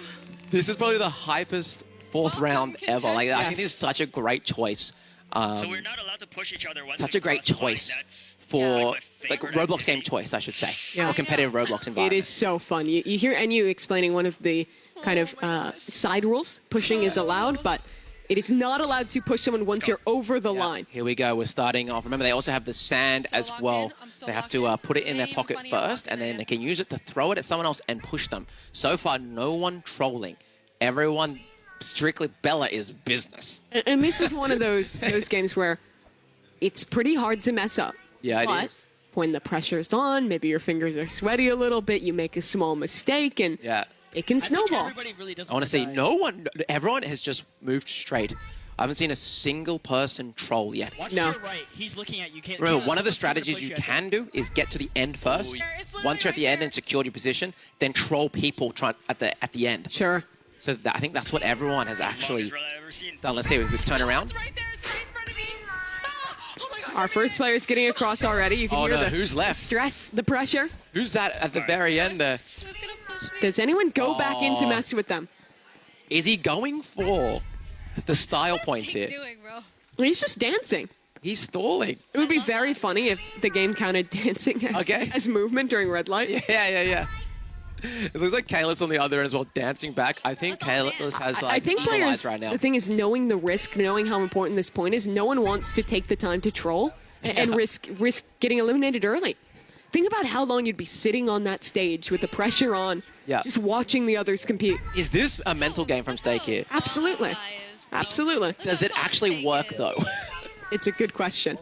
this is probably the hypest fourth round ever. Like, I think this is such a great choice. So we're not allowed to push each other. Such a great choice for, like, Roblox game choice, I should say. Or competitive Roblox environment. It is so fun. You hear NU explaining one of the kind of side rules. Pushing is allowed, but it is not allowed to push someone once you're over the line. Here we go. We're starting off. Remember, they also have the sand as well. They have to put it in their pocket first, and then they can use it to throw it at someone else and push them. So far, no one trolling. Everyone, strictly Bella is business. And this is one of those games where it's pretty hard to mess up. Yeah, it is. When the pressure's on, maybe your fingers are sweaty a little bit, you make a small mistake, and it can snowball. I want to say everyone has just moved straight. I haven't seen a single person troll yet. No. Right. He's looking at you. Can't. Remember, one of the strategies you can do is get to the end first. Once you're at the end and secured your position, then troll people at the end. Sure. So I think that's what everyone has actually done. Let's see, we turn around. Our first player's getting across already. You can hear the who's left? Stress, the pressure. Who's that at the very end there? Does anyone go back in to mess with them? Is he going for the style points here? Doing, bro? He's just dancing. He's stalling. It would be very funny if the game counted dancing as movement during red light. Yeah. It looks like Kayla's on the other end as well, dancing back. I think Kayla has like I think players, right now. the thing is knowing the risk, knowing how important this point is, no one wants to take the time to troll and risk getting eliminated early. Think about how long you'd be sitting on that stage with the pressure on, just watching the others compete. Is this a mental game from Stake here? Absolutely. Absolutely. Does it actually work though? It's a good question.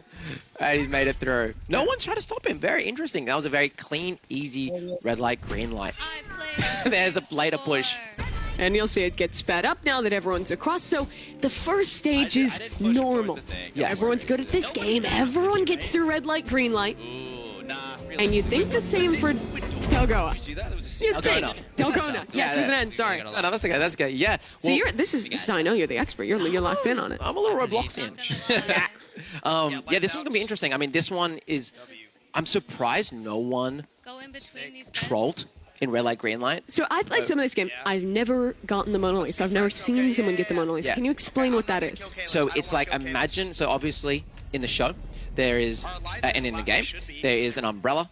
And he's made it through. No one's trying to stop him. Very interesting. That was a very clean, easy red light, green light. There's the later push. And you'll see it get sped up now that everyone's across. So the first stage is normal. Yeah. Everyone's good at this game. Everyone gets through red light, green light. And you think the same for Delgoa. Delgona. Yes, with an N, sorry. No, that's okay. That's okay. Yeah. Well, so this is I know you're the expert. You're locked in on it. I'm a little Robloxian. Yeah, this one's gonna be interesting. I mean, this one is. I'm surprised no one trolled in red light, green light. So I played some of this game. I've never gotten the Mona Lisa. I've never seen someone get the Mona Lisa. Can you explain what that is? So it's like, imagine. So obviously in the show there is, and in the game there is an umbrella.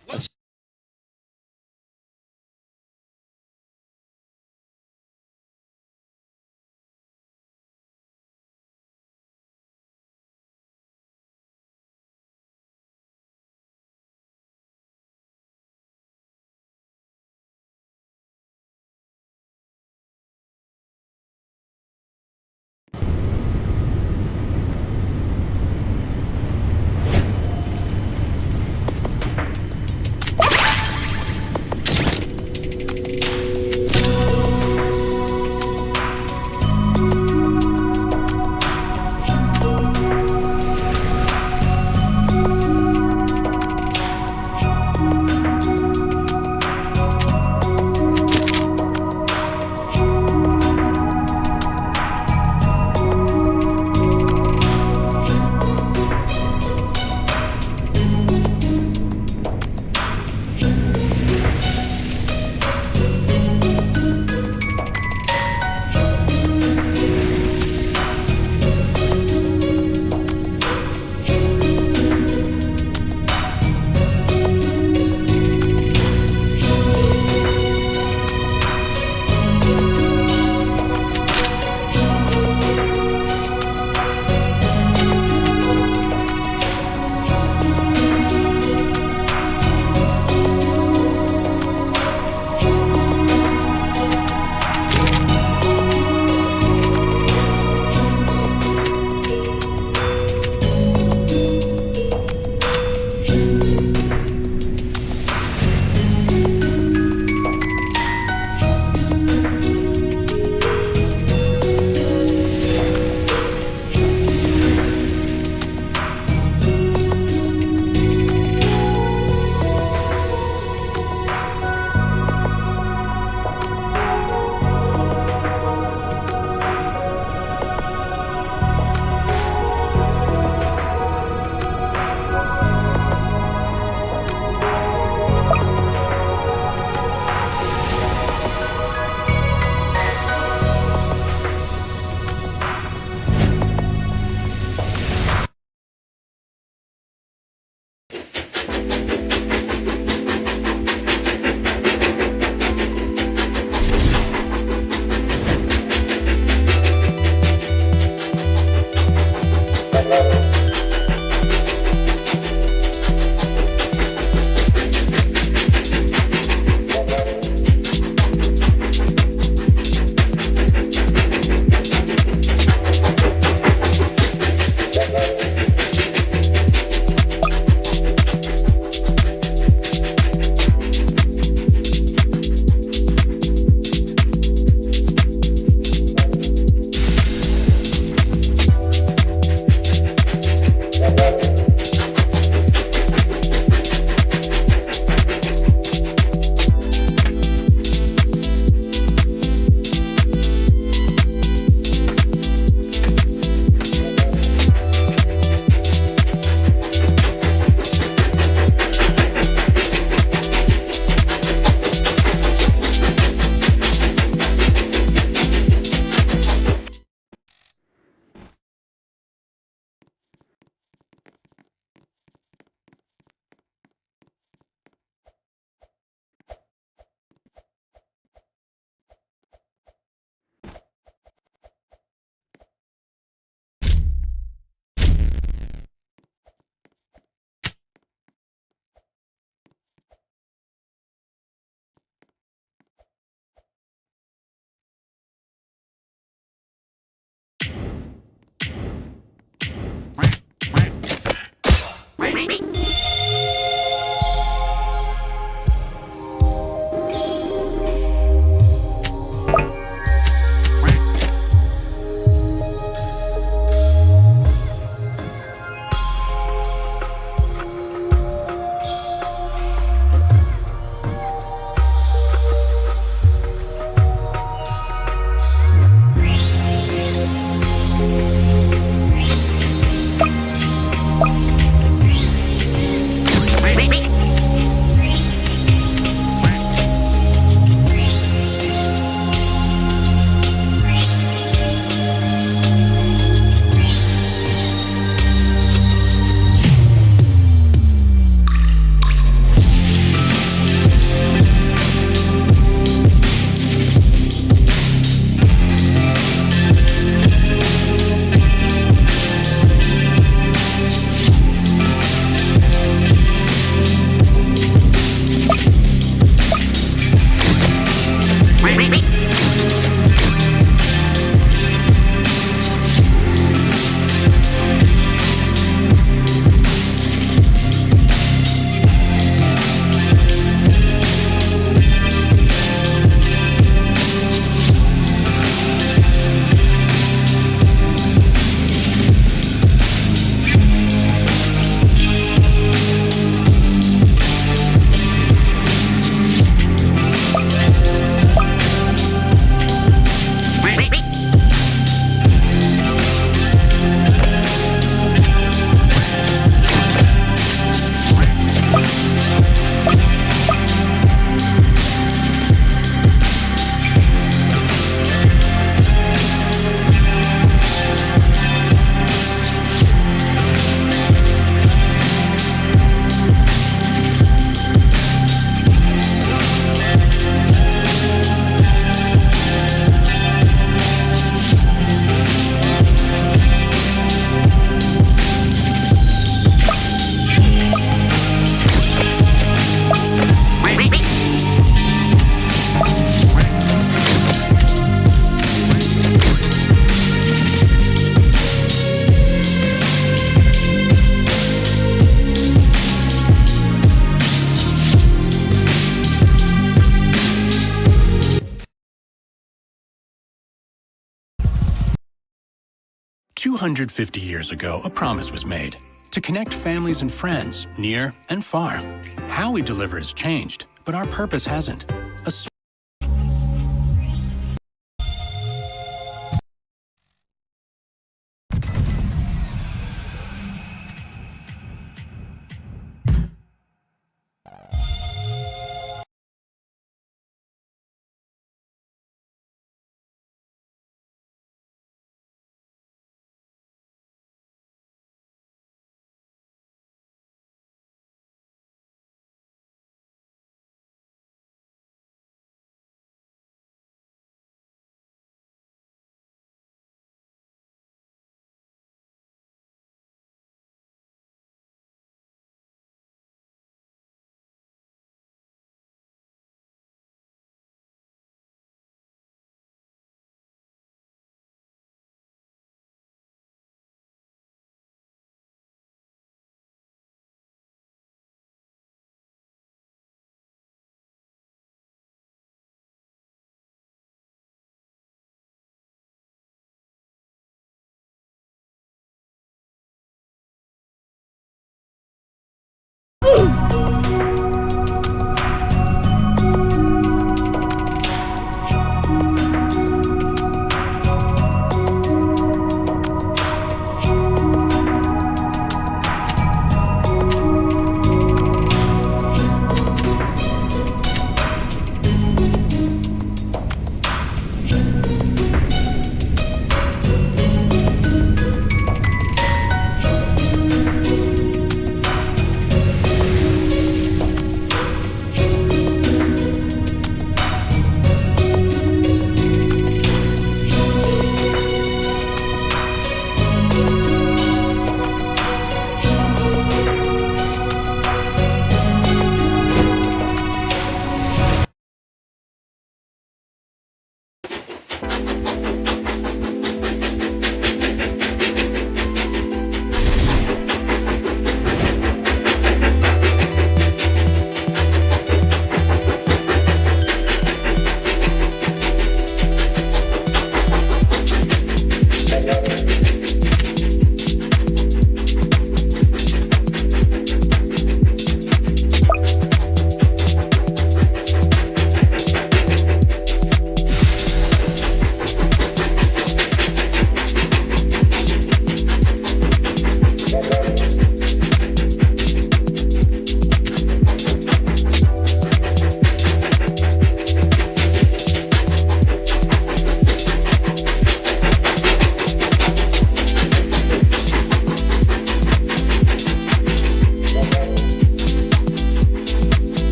250 years ago, a promise was made to connect families and friends near and far. How we deliver has changed, but our purpose hasn't. A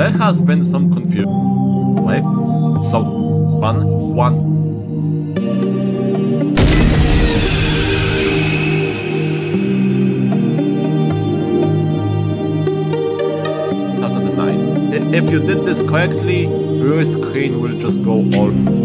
there has been some confusion. Wait, so 1-1. If you did this correctly, your screen will just go all.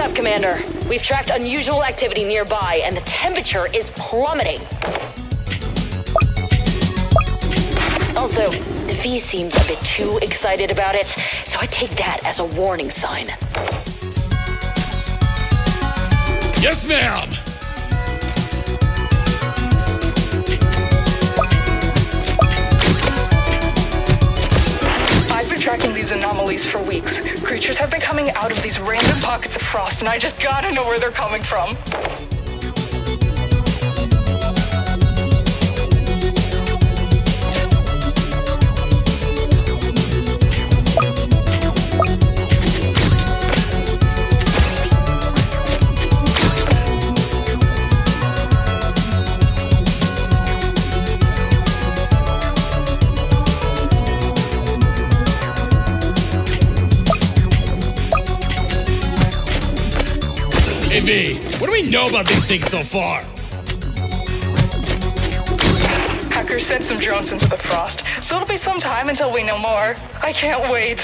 up, Commander. We've tracked unusual activity nearby, and the temperature is plummeting. Also, the V seems a bit too excited about it, so I take that as a warning sign. Yes, ma'am! I've been tracking these anomalies for weeks. Creatures have been coming out of these random pockets of frost, and I just gotta know where they're coming from. Hey V, what do we know about these things so far? Hackers sent some drones into the frost, so it'll be some time until we know more. I can't wait.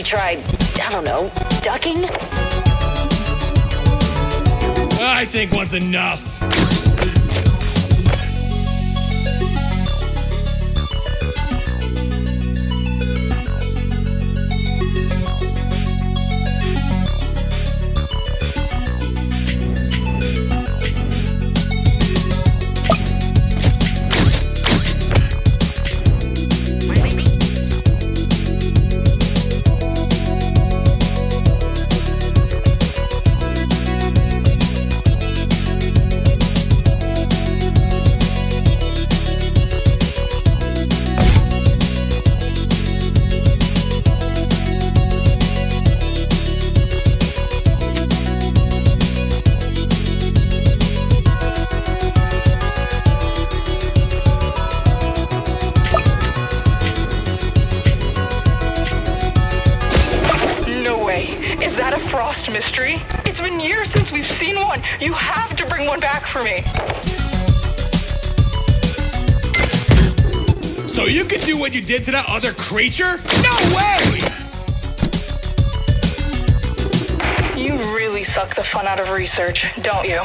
Tried, I don't know, ducking? I think one's enough. Is that a frost mystery? It's been years since we've seen one. You have to bring one back for me. So you could do what you did to that other creature? No way! You really suck the fun out of research, don't you?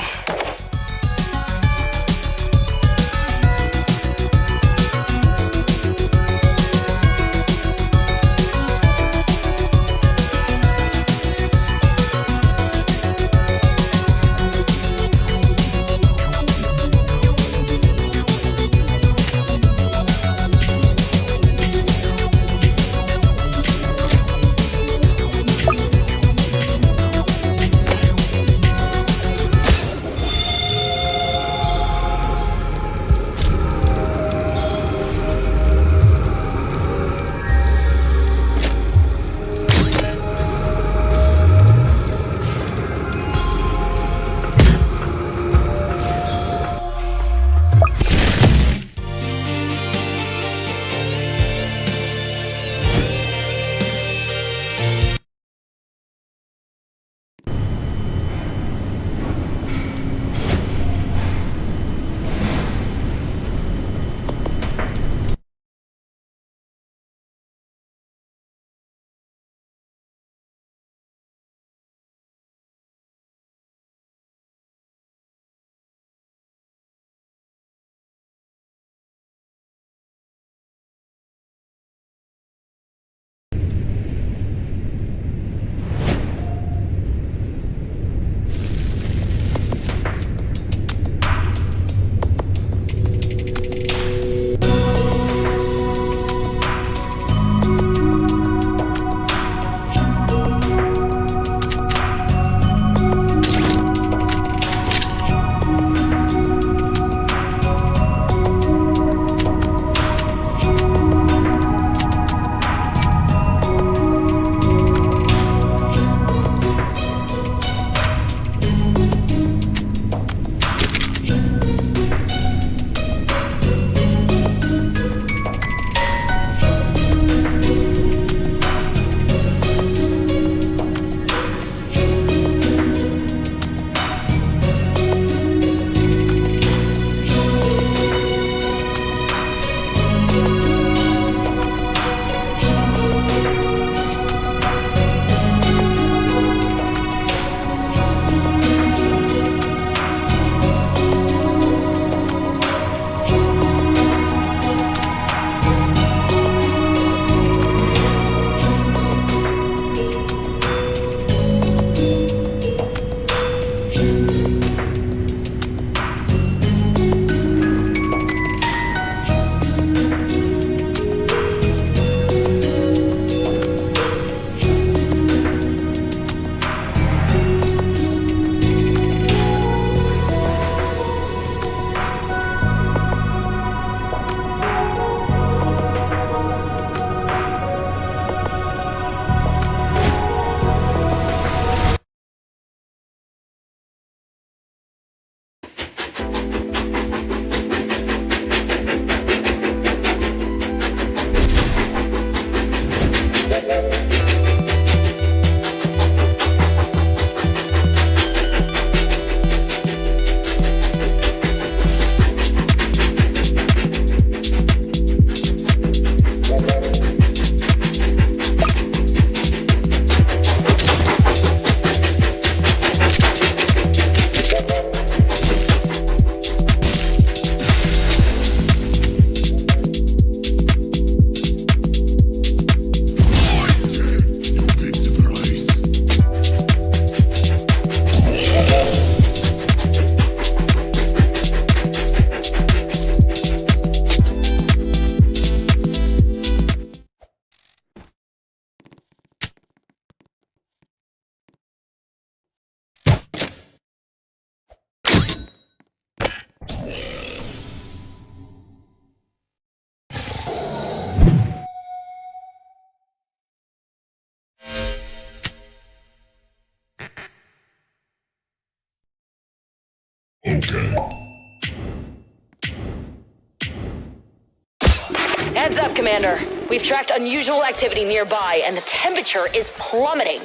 Heads up, Commander. We've tracked unusual activity nearby, and the temperature is plummeting.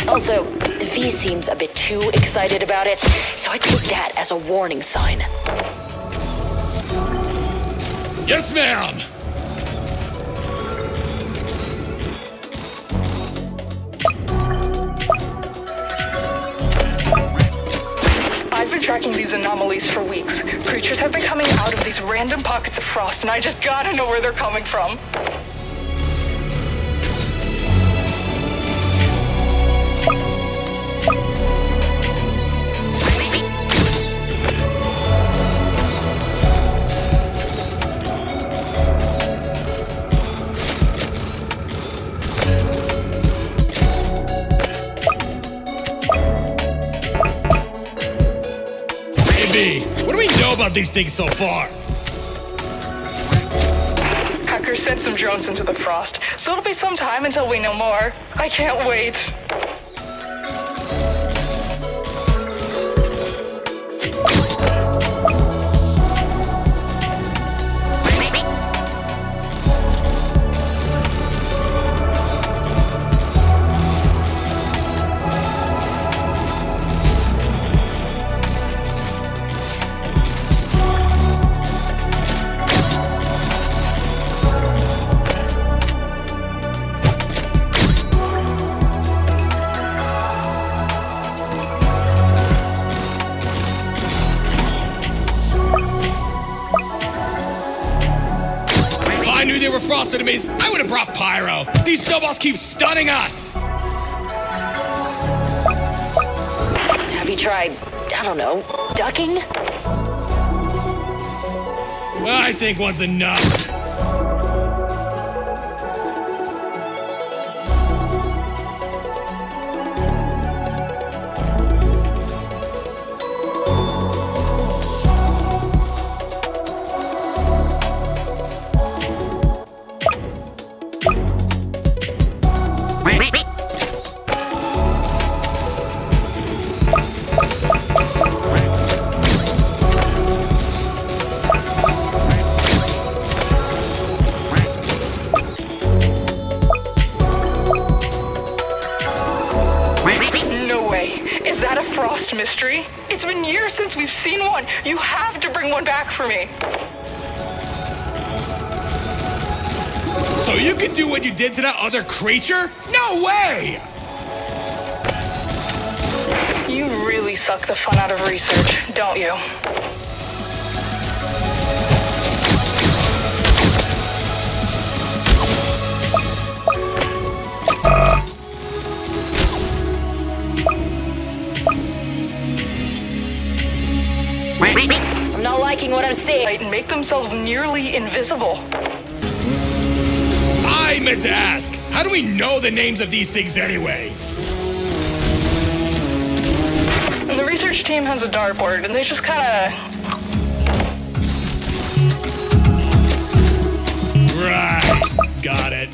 Also, the V seems a bit too excited about it, so I take that as a warning sign. Yes, ma'am! I've been tracking these anomalies for weeks. Creatures have been coming out of these random pockets of frost, and I just gotta know where they're coming from. What do we know about these things so far? Hackers sent some drones into the frost, so it'll be some time until we know more. I can't wait. Frost enemies, I would have brought pyro. These snowballs keep stunning us. Have you tried, I don't know, ducking? Well, I think one's enough. Mystery? It's been years since we've seen one. You have to bring one back for me. So you could do what you did to that other creature? No way! You really suck the fun out of research, don't you? I'm not liking what I'm seeing. And make themselves nearly invisible. I meant to ask, how do we know the names of these things anyway? And the research team has a dartboard, and they just kind of... Right, got it.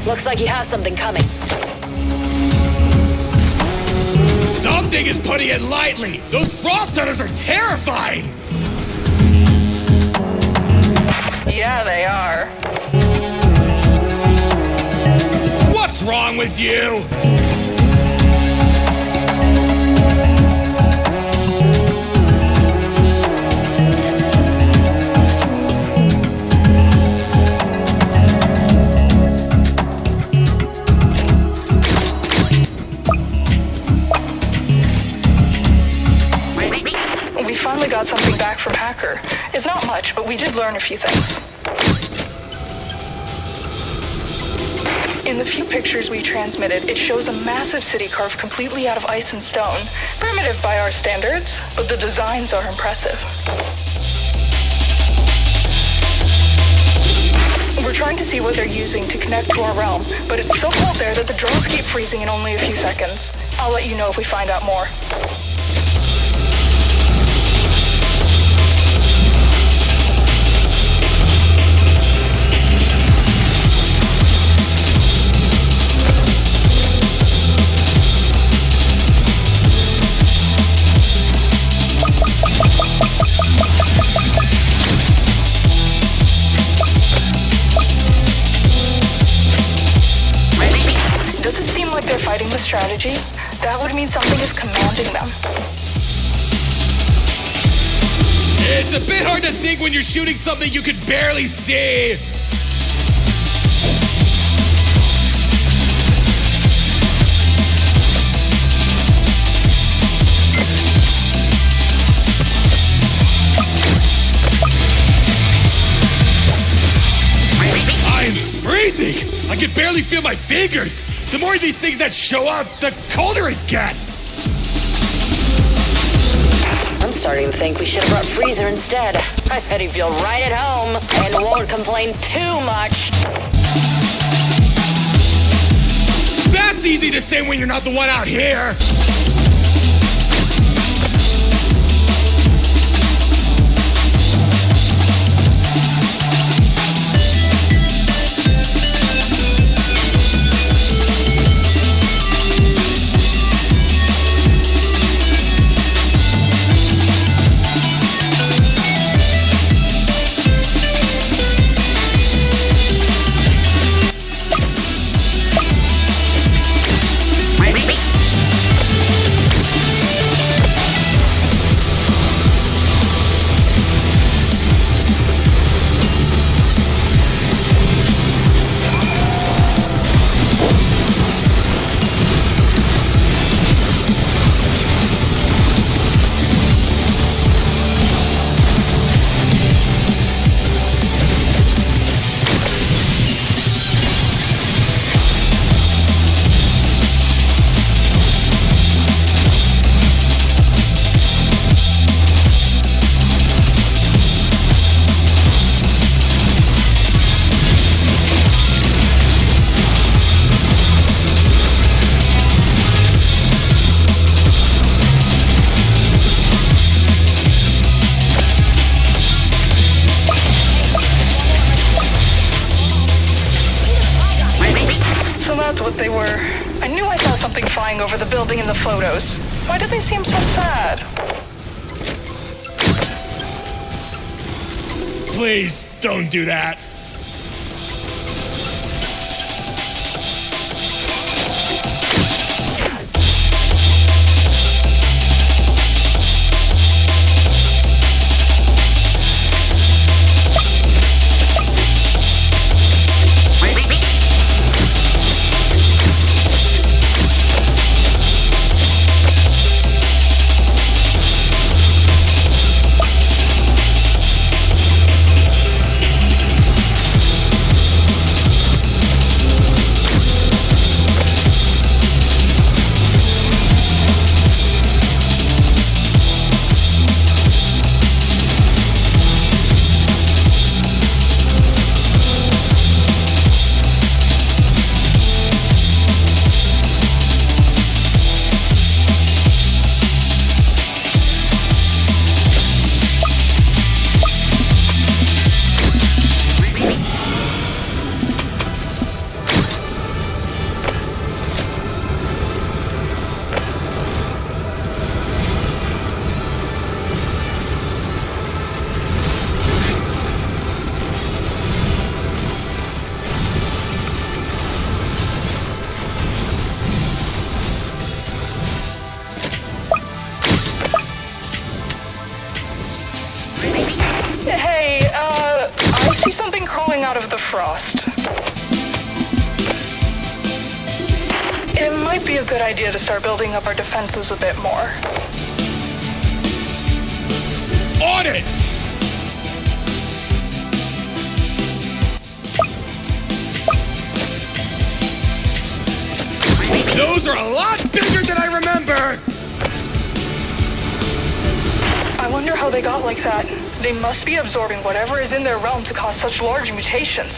Looks like you have something coming. Something is putting it lightly. Those frost hunters are terrifying. Yeah, they are. What's wrong with you? We finally got something back from Hacker. It's not much, but we did learn a few things. In the few pictures we transmitted, it shows a massive city carved completely out of ice and stone. Primitive by our standards, but the designs are impressive. We're trying to see what they're using to connect to our realm, but it's so cold there that the drones keep freezing in only a few seconds. I'll let you know if we find out more. Does it seem like they're fighting the strategy? That would mean something is commanding them. It's a bit hard to think when you're shooting something you could barely see. I'm freezing! I can barely feel my fingers! The more of these things that show up, the colder it gets! I'm starting to think we should have brought Freezer instead. I bet he'd feel right at home and won't complain too much. That's easy to say when you're not the one out here! What they were. I knew I saw something flying over the building in the photos. Why did they seem so sad? Please, don't do that. Hey, I see something crawling out of the frost. It might be a good idea to start building up our defenses a bit more. On it! Those are a lot bigger than I remember! I wonder how they got like that. They must be absorbing whatever is in their realm to cause such large mutations.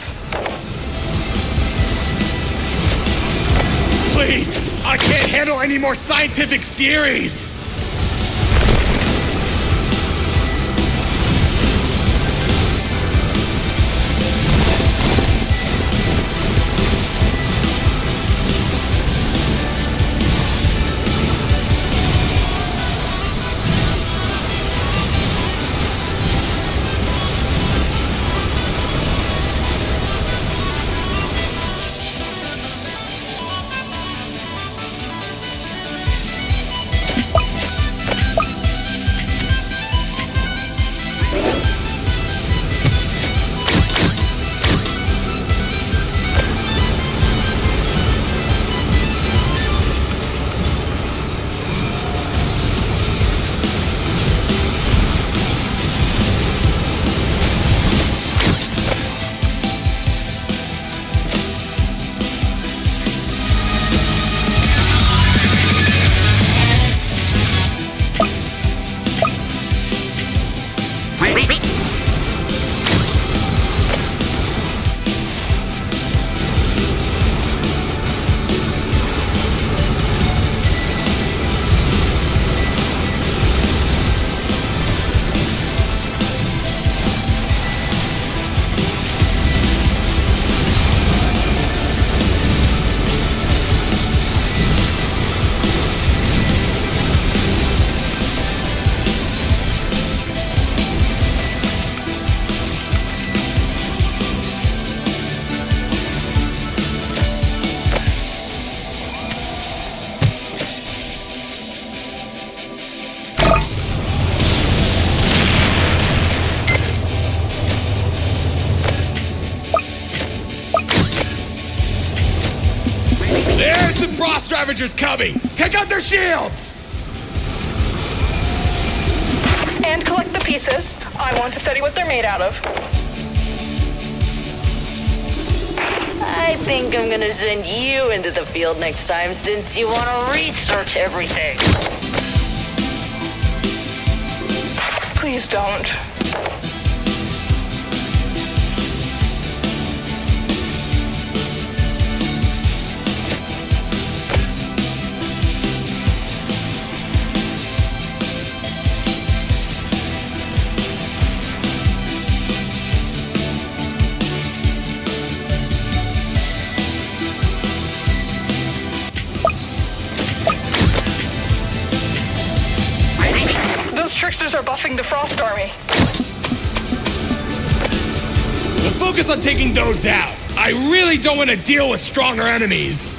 Please, I can't handle any more scientific theories! There's some frost ravagers coming! Take out their shields! And collect the pieces. I want to study what they're made out of. I think I'm gonna send you into the field next time since you want to research everything. Please don't. Those tricksters are buffing the Frost Army. We'll focus on taking those out. I really don't want to deal with stronger enemies.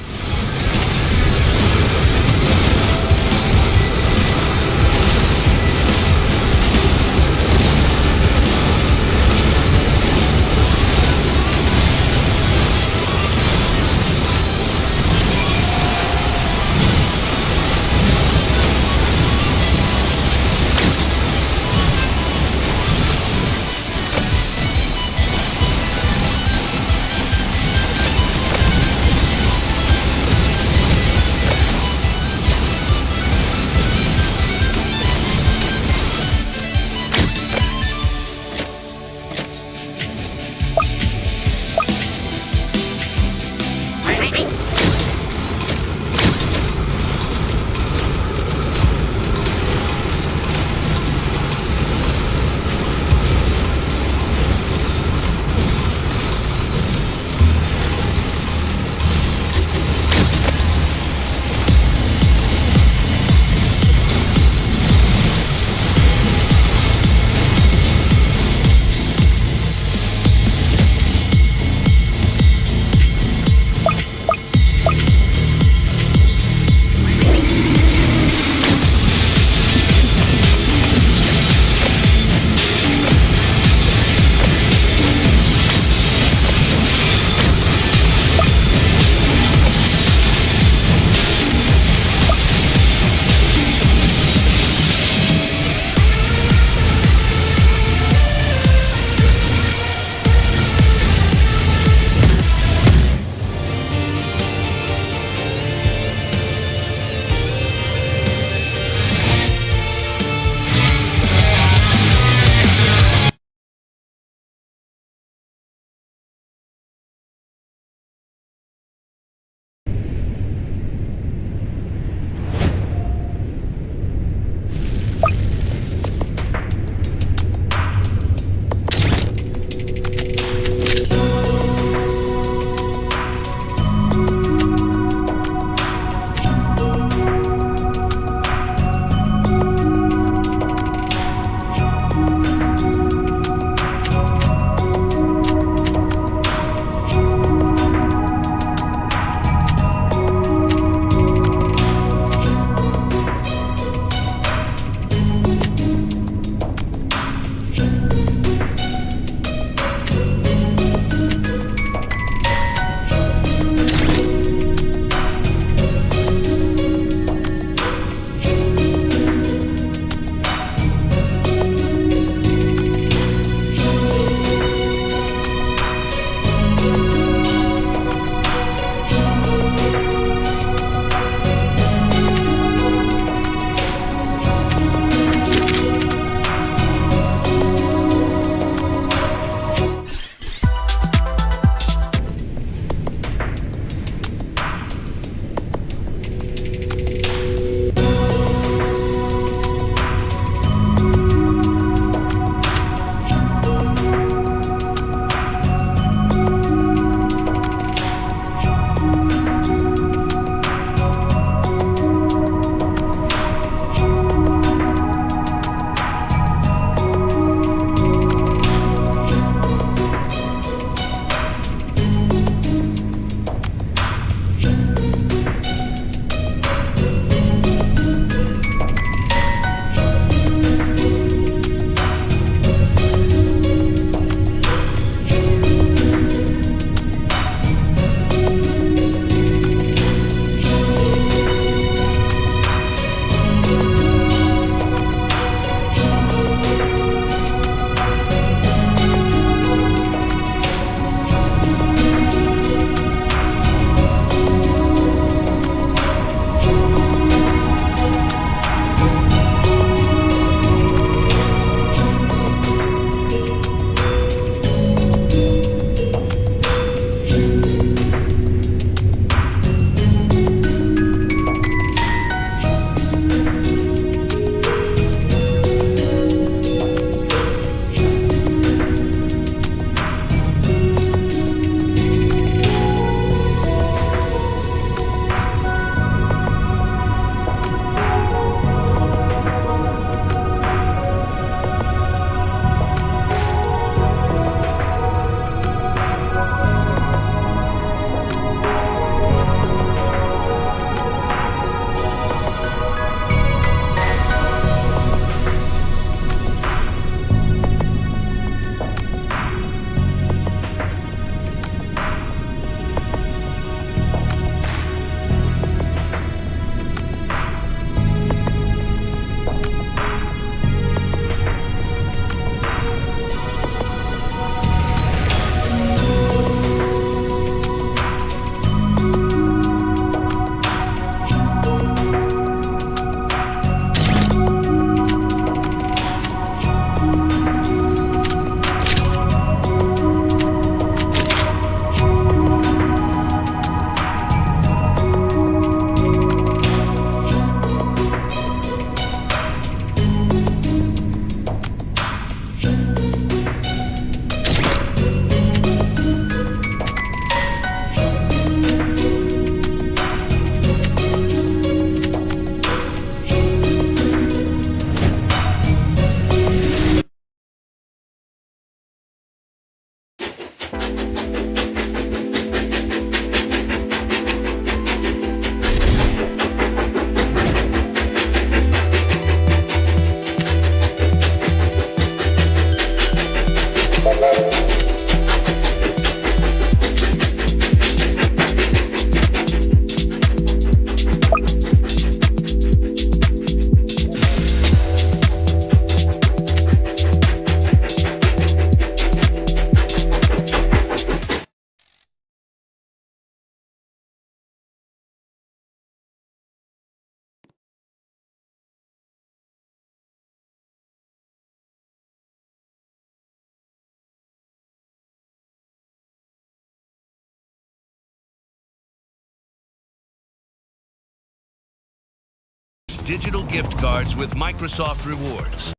digital gift cards with Microsoft Rewards.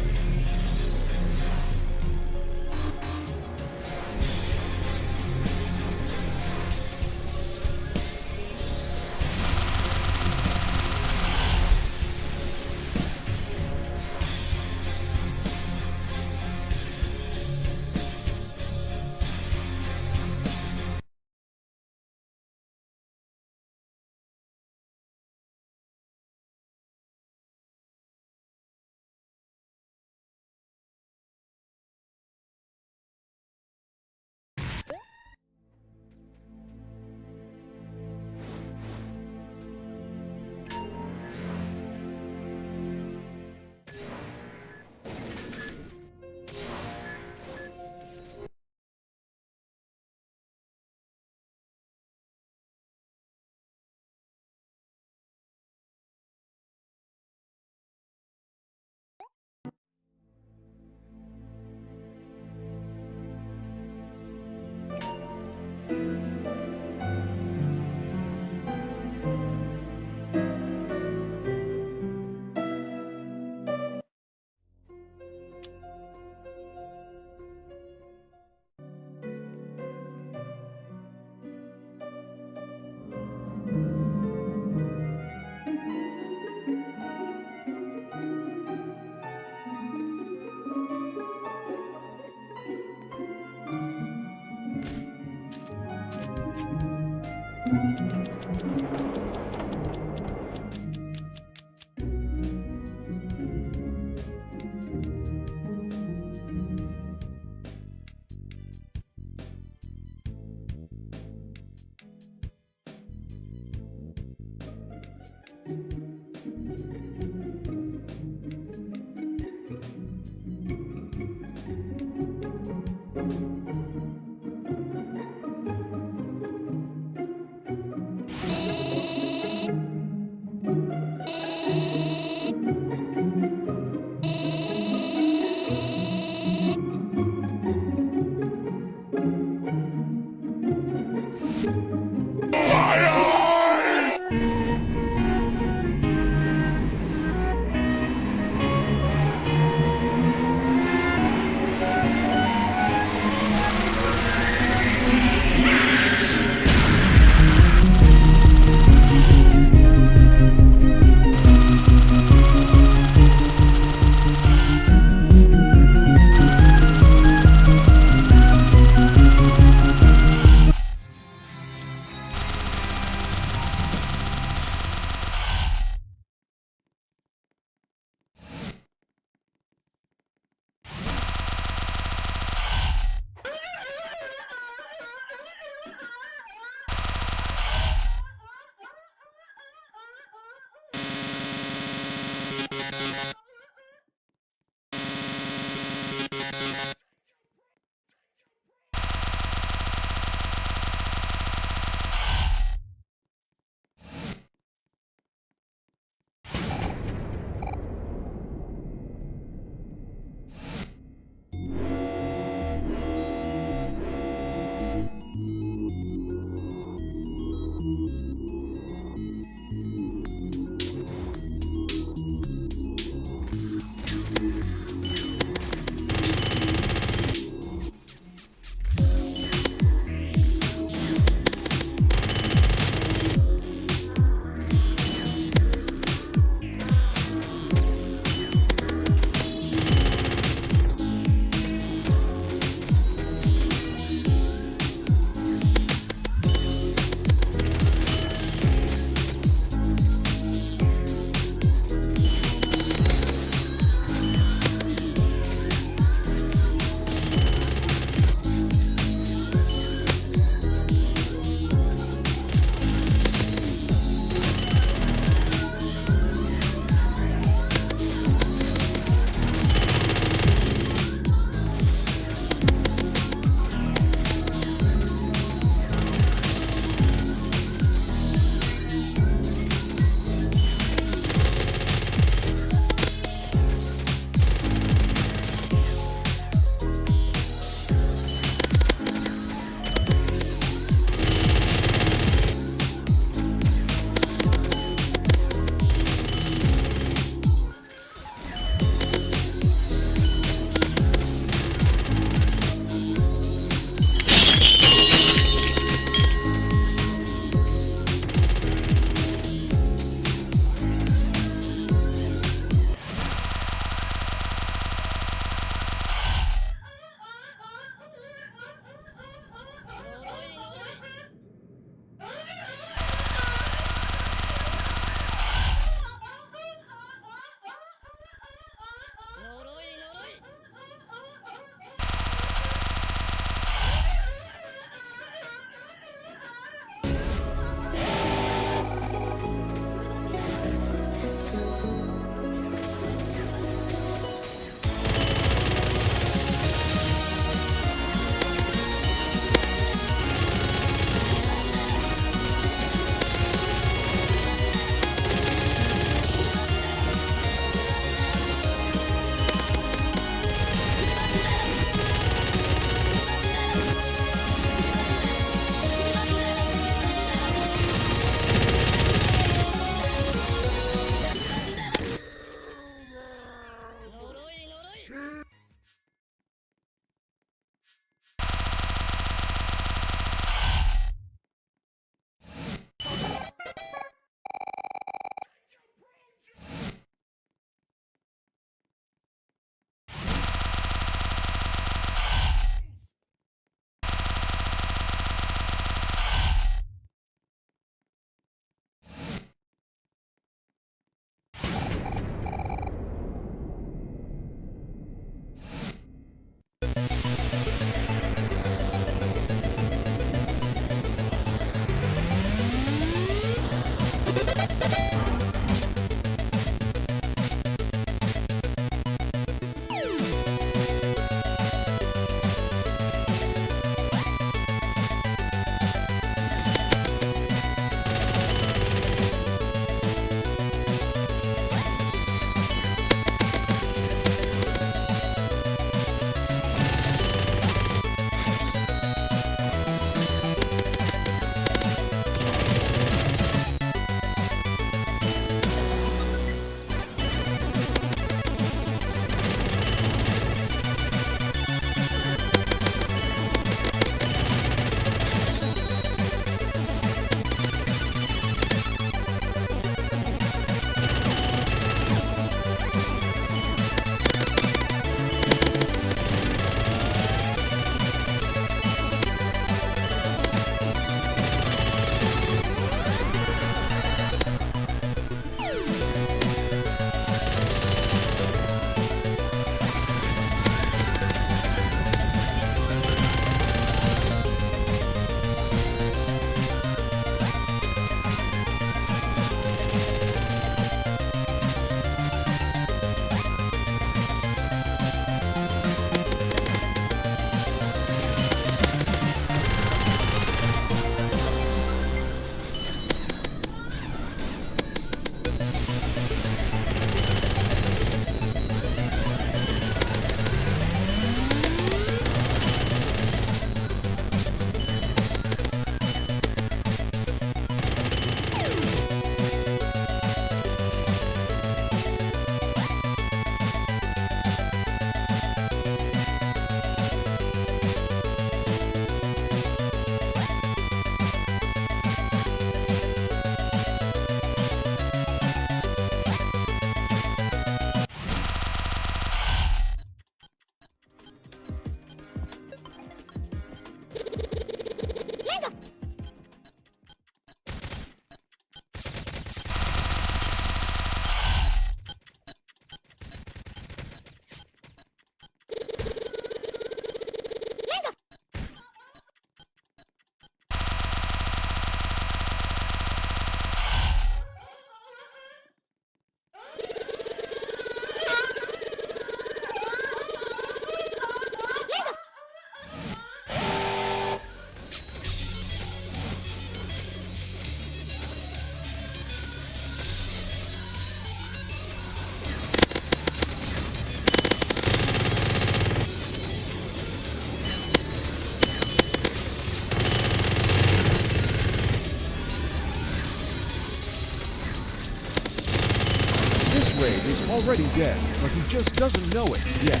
raid is already dead, but he just doesn't know it yet.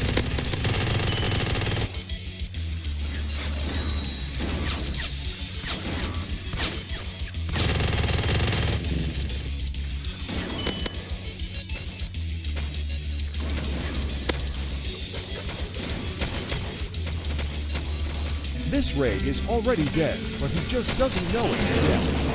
This raid is already dead, but he just doesn't know it yet.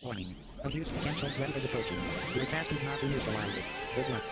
Warning. A huge potential threat is approaching. Your task is not to neutralize it. Good luck.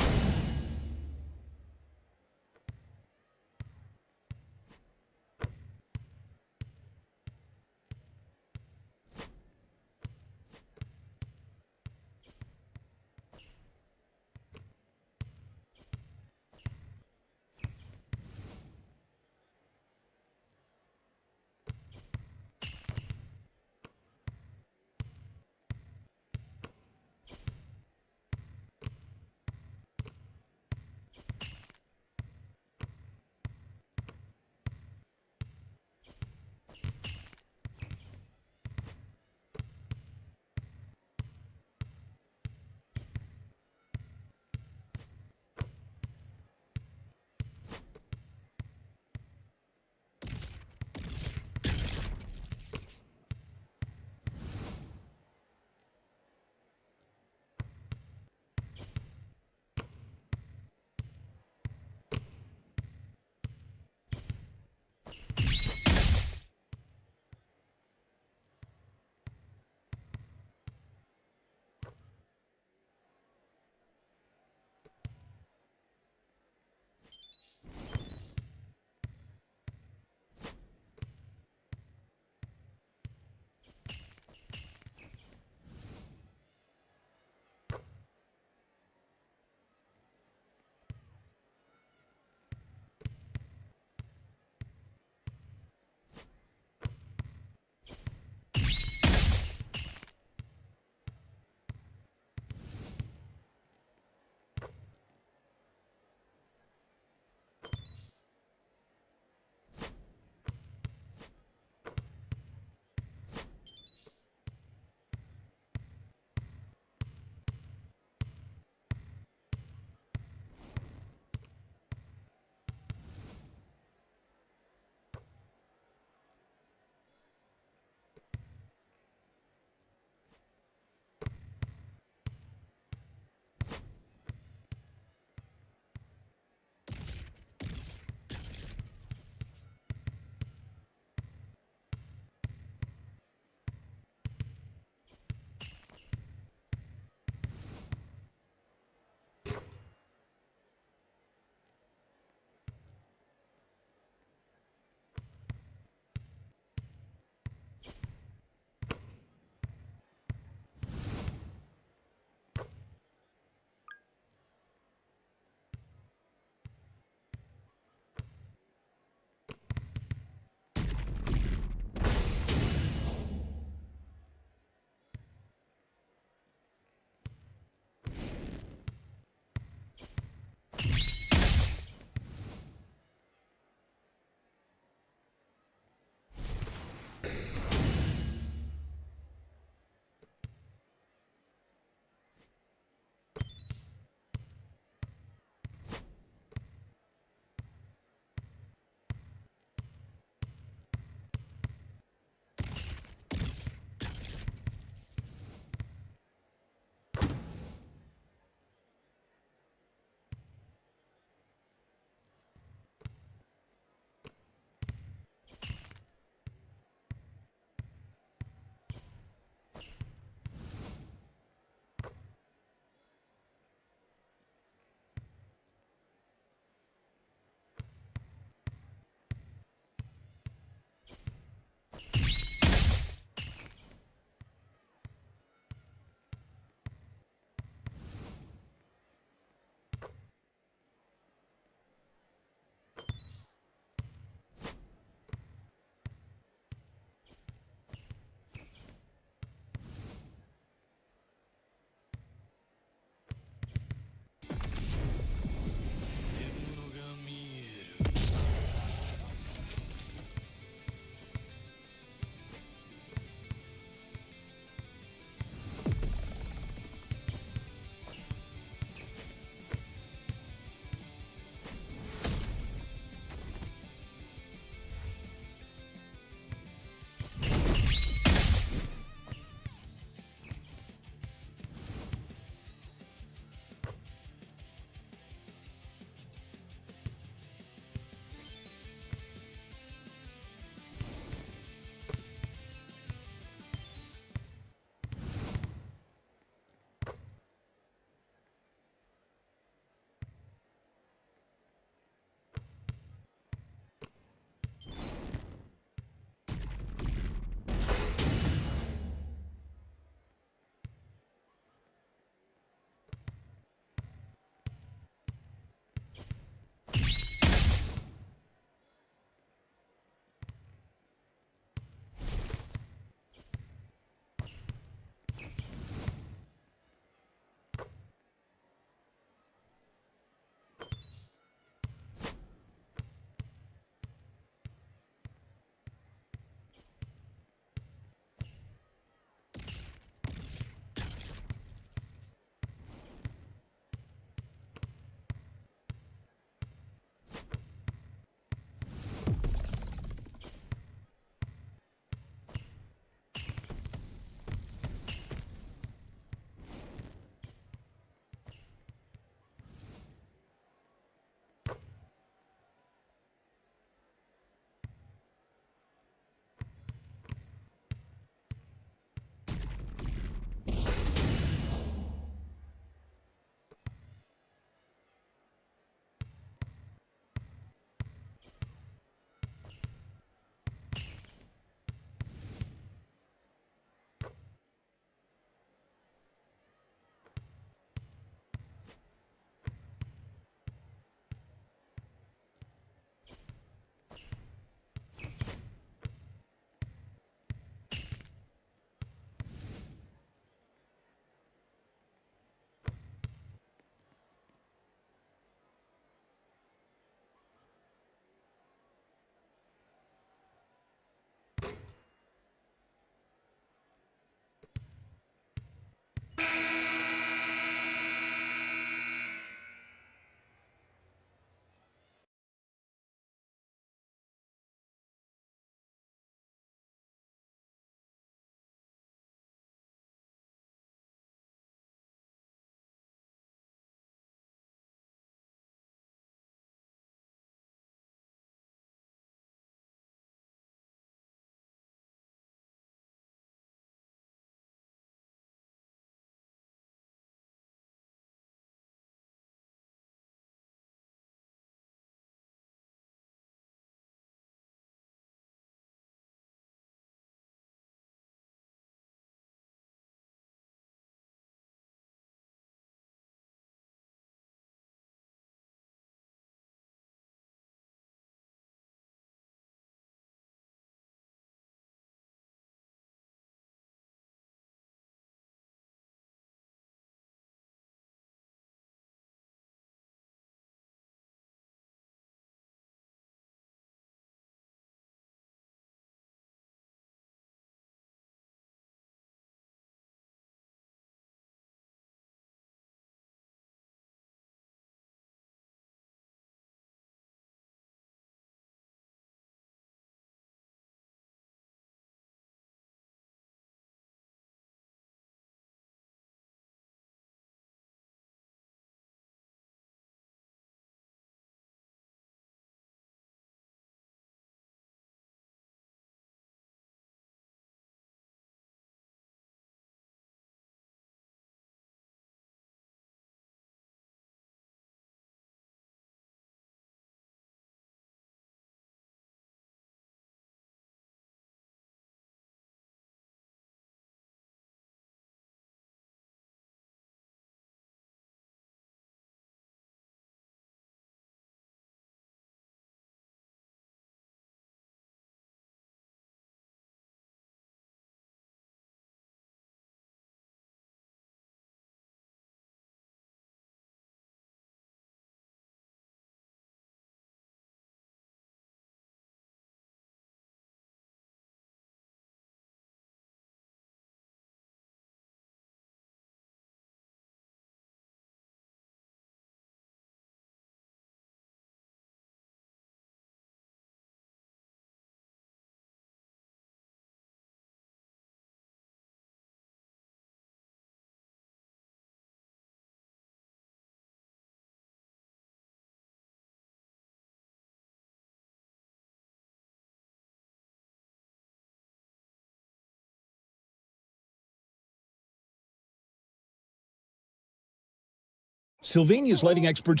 Sylvania's lighting experts.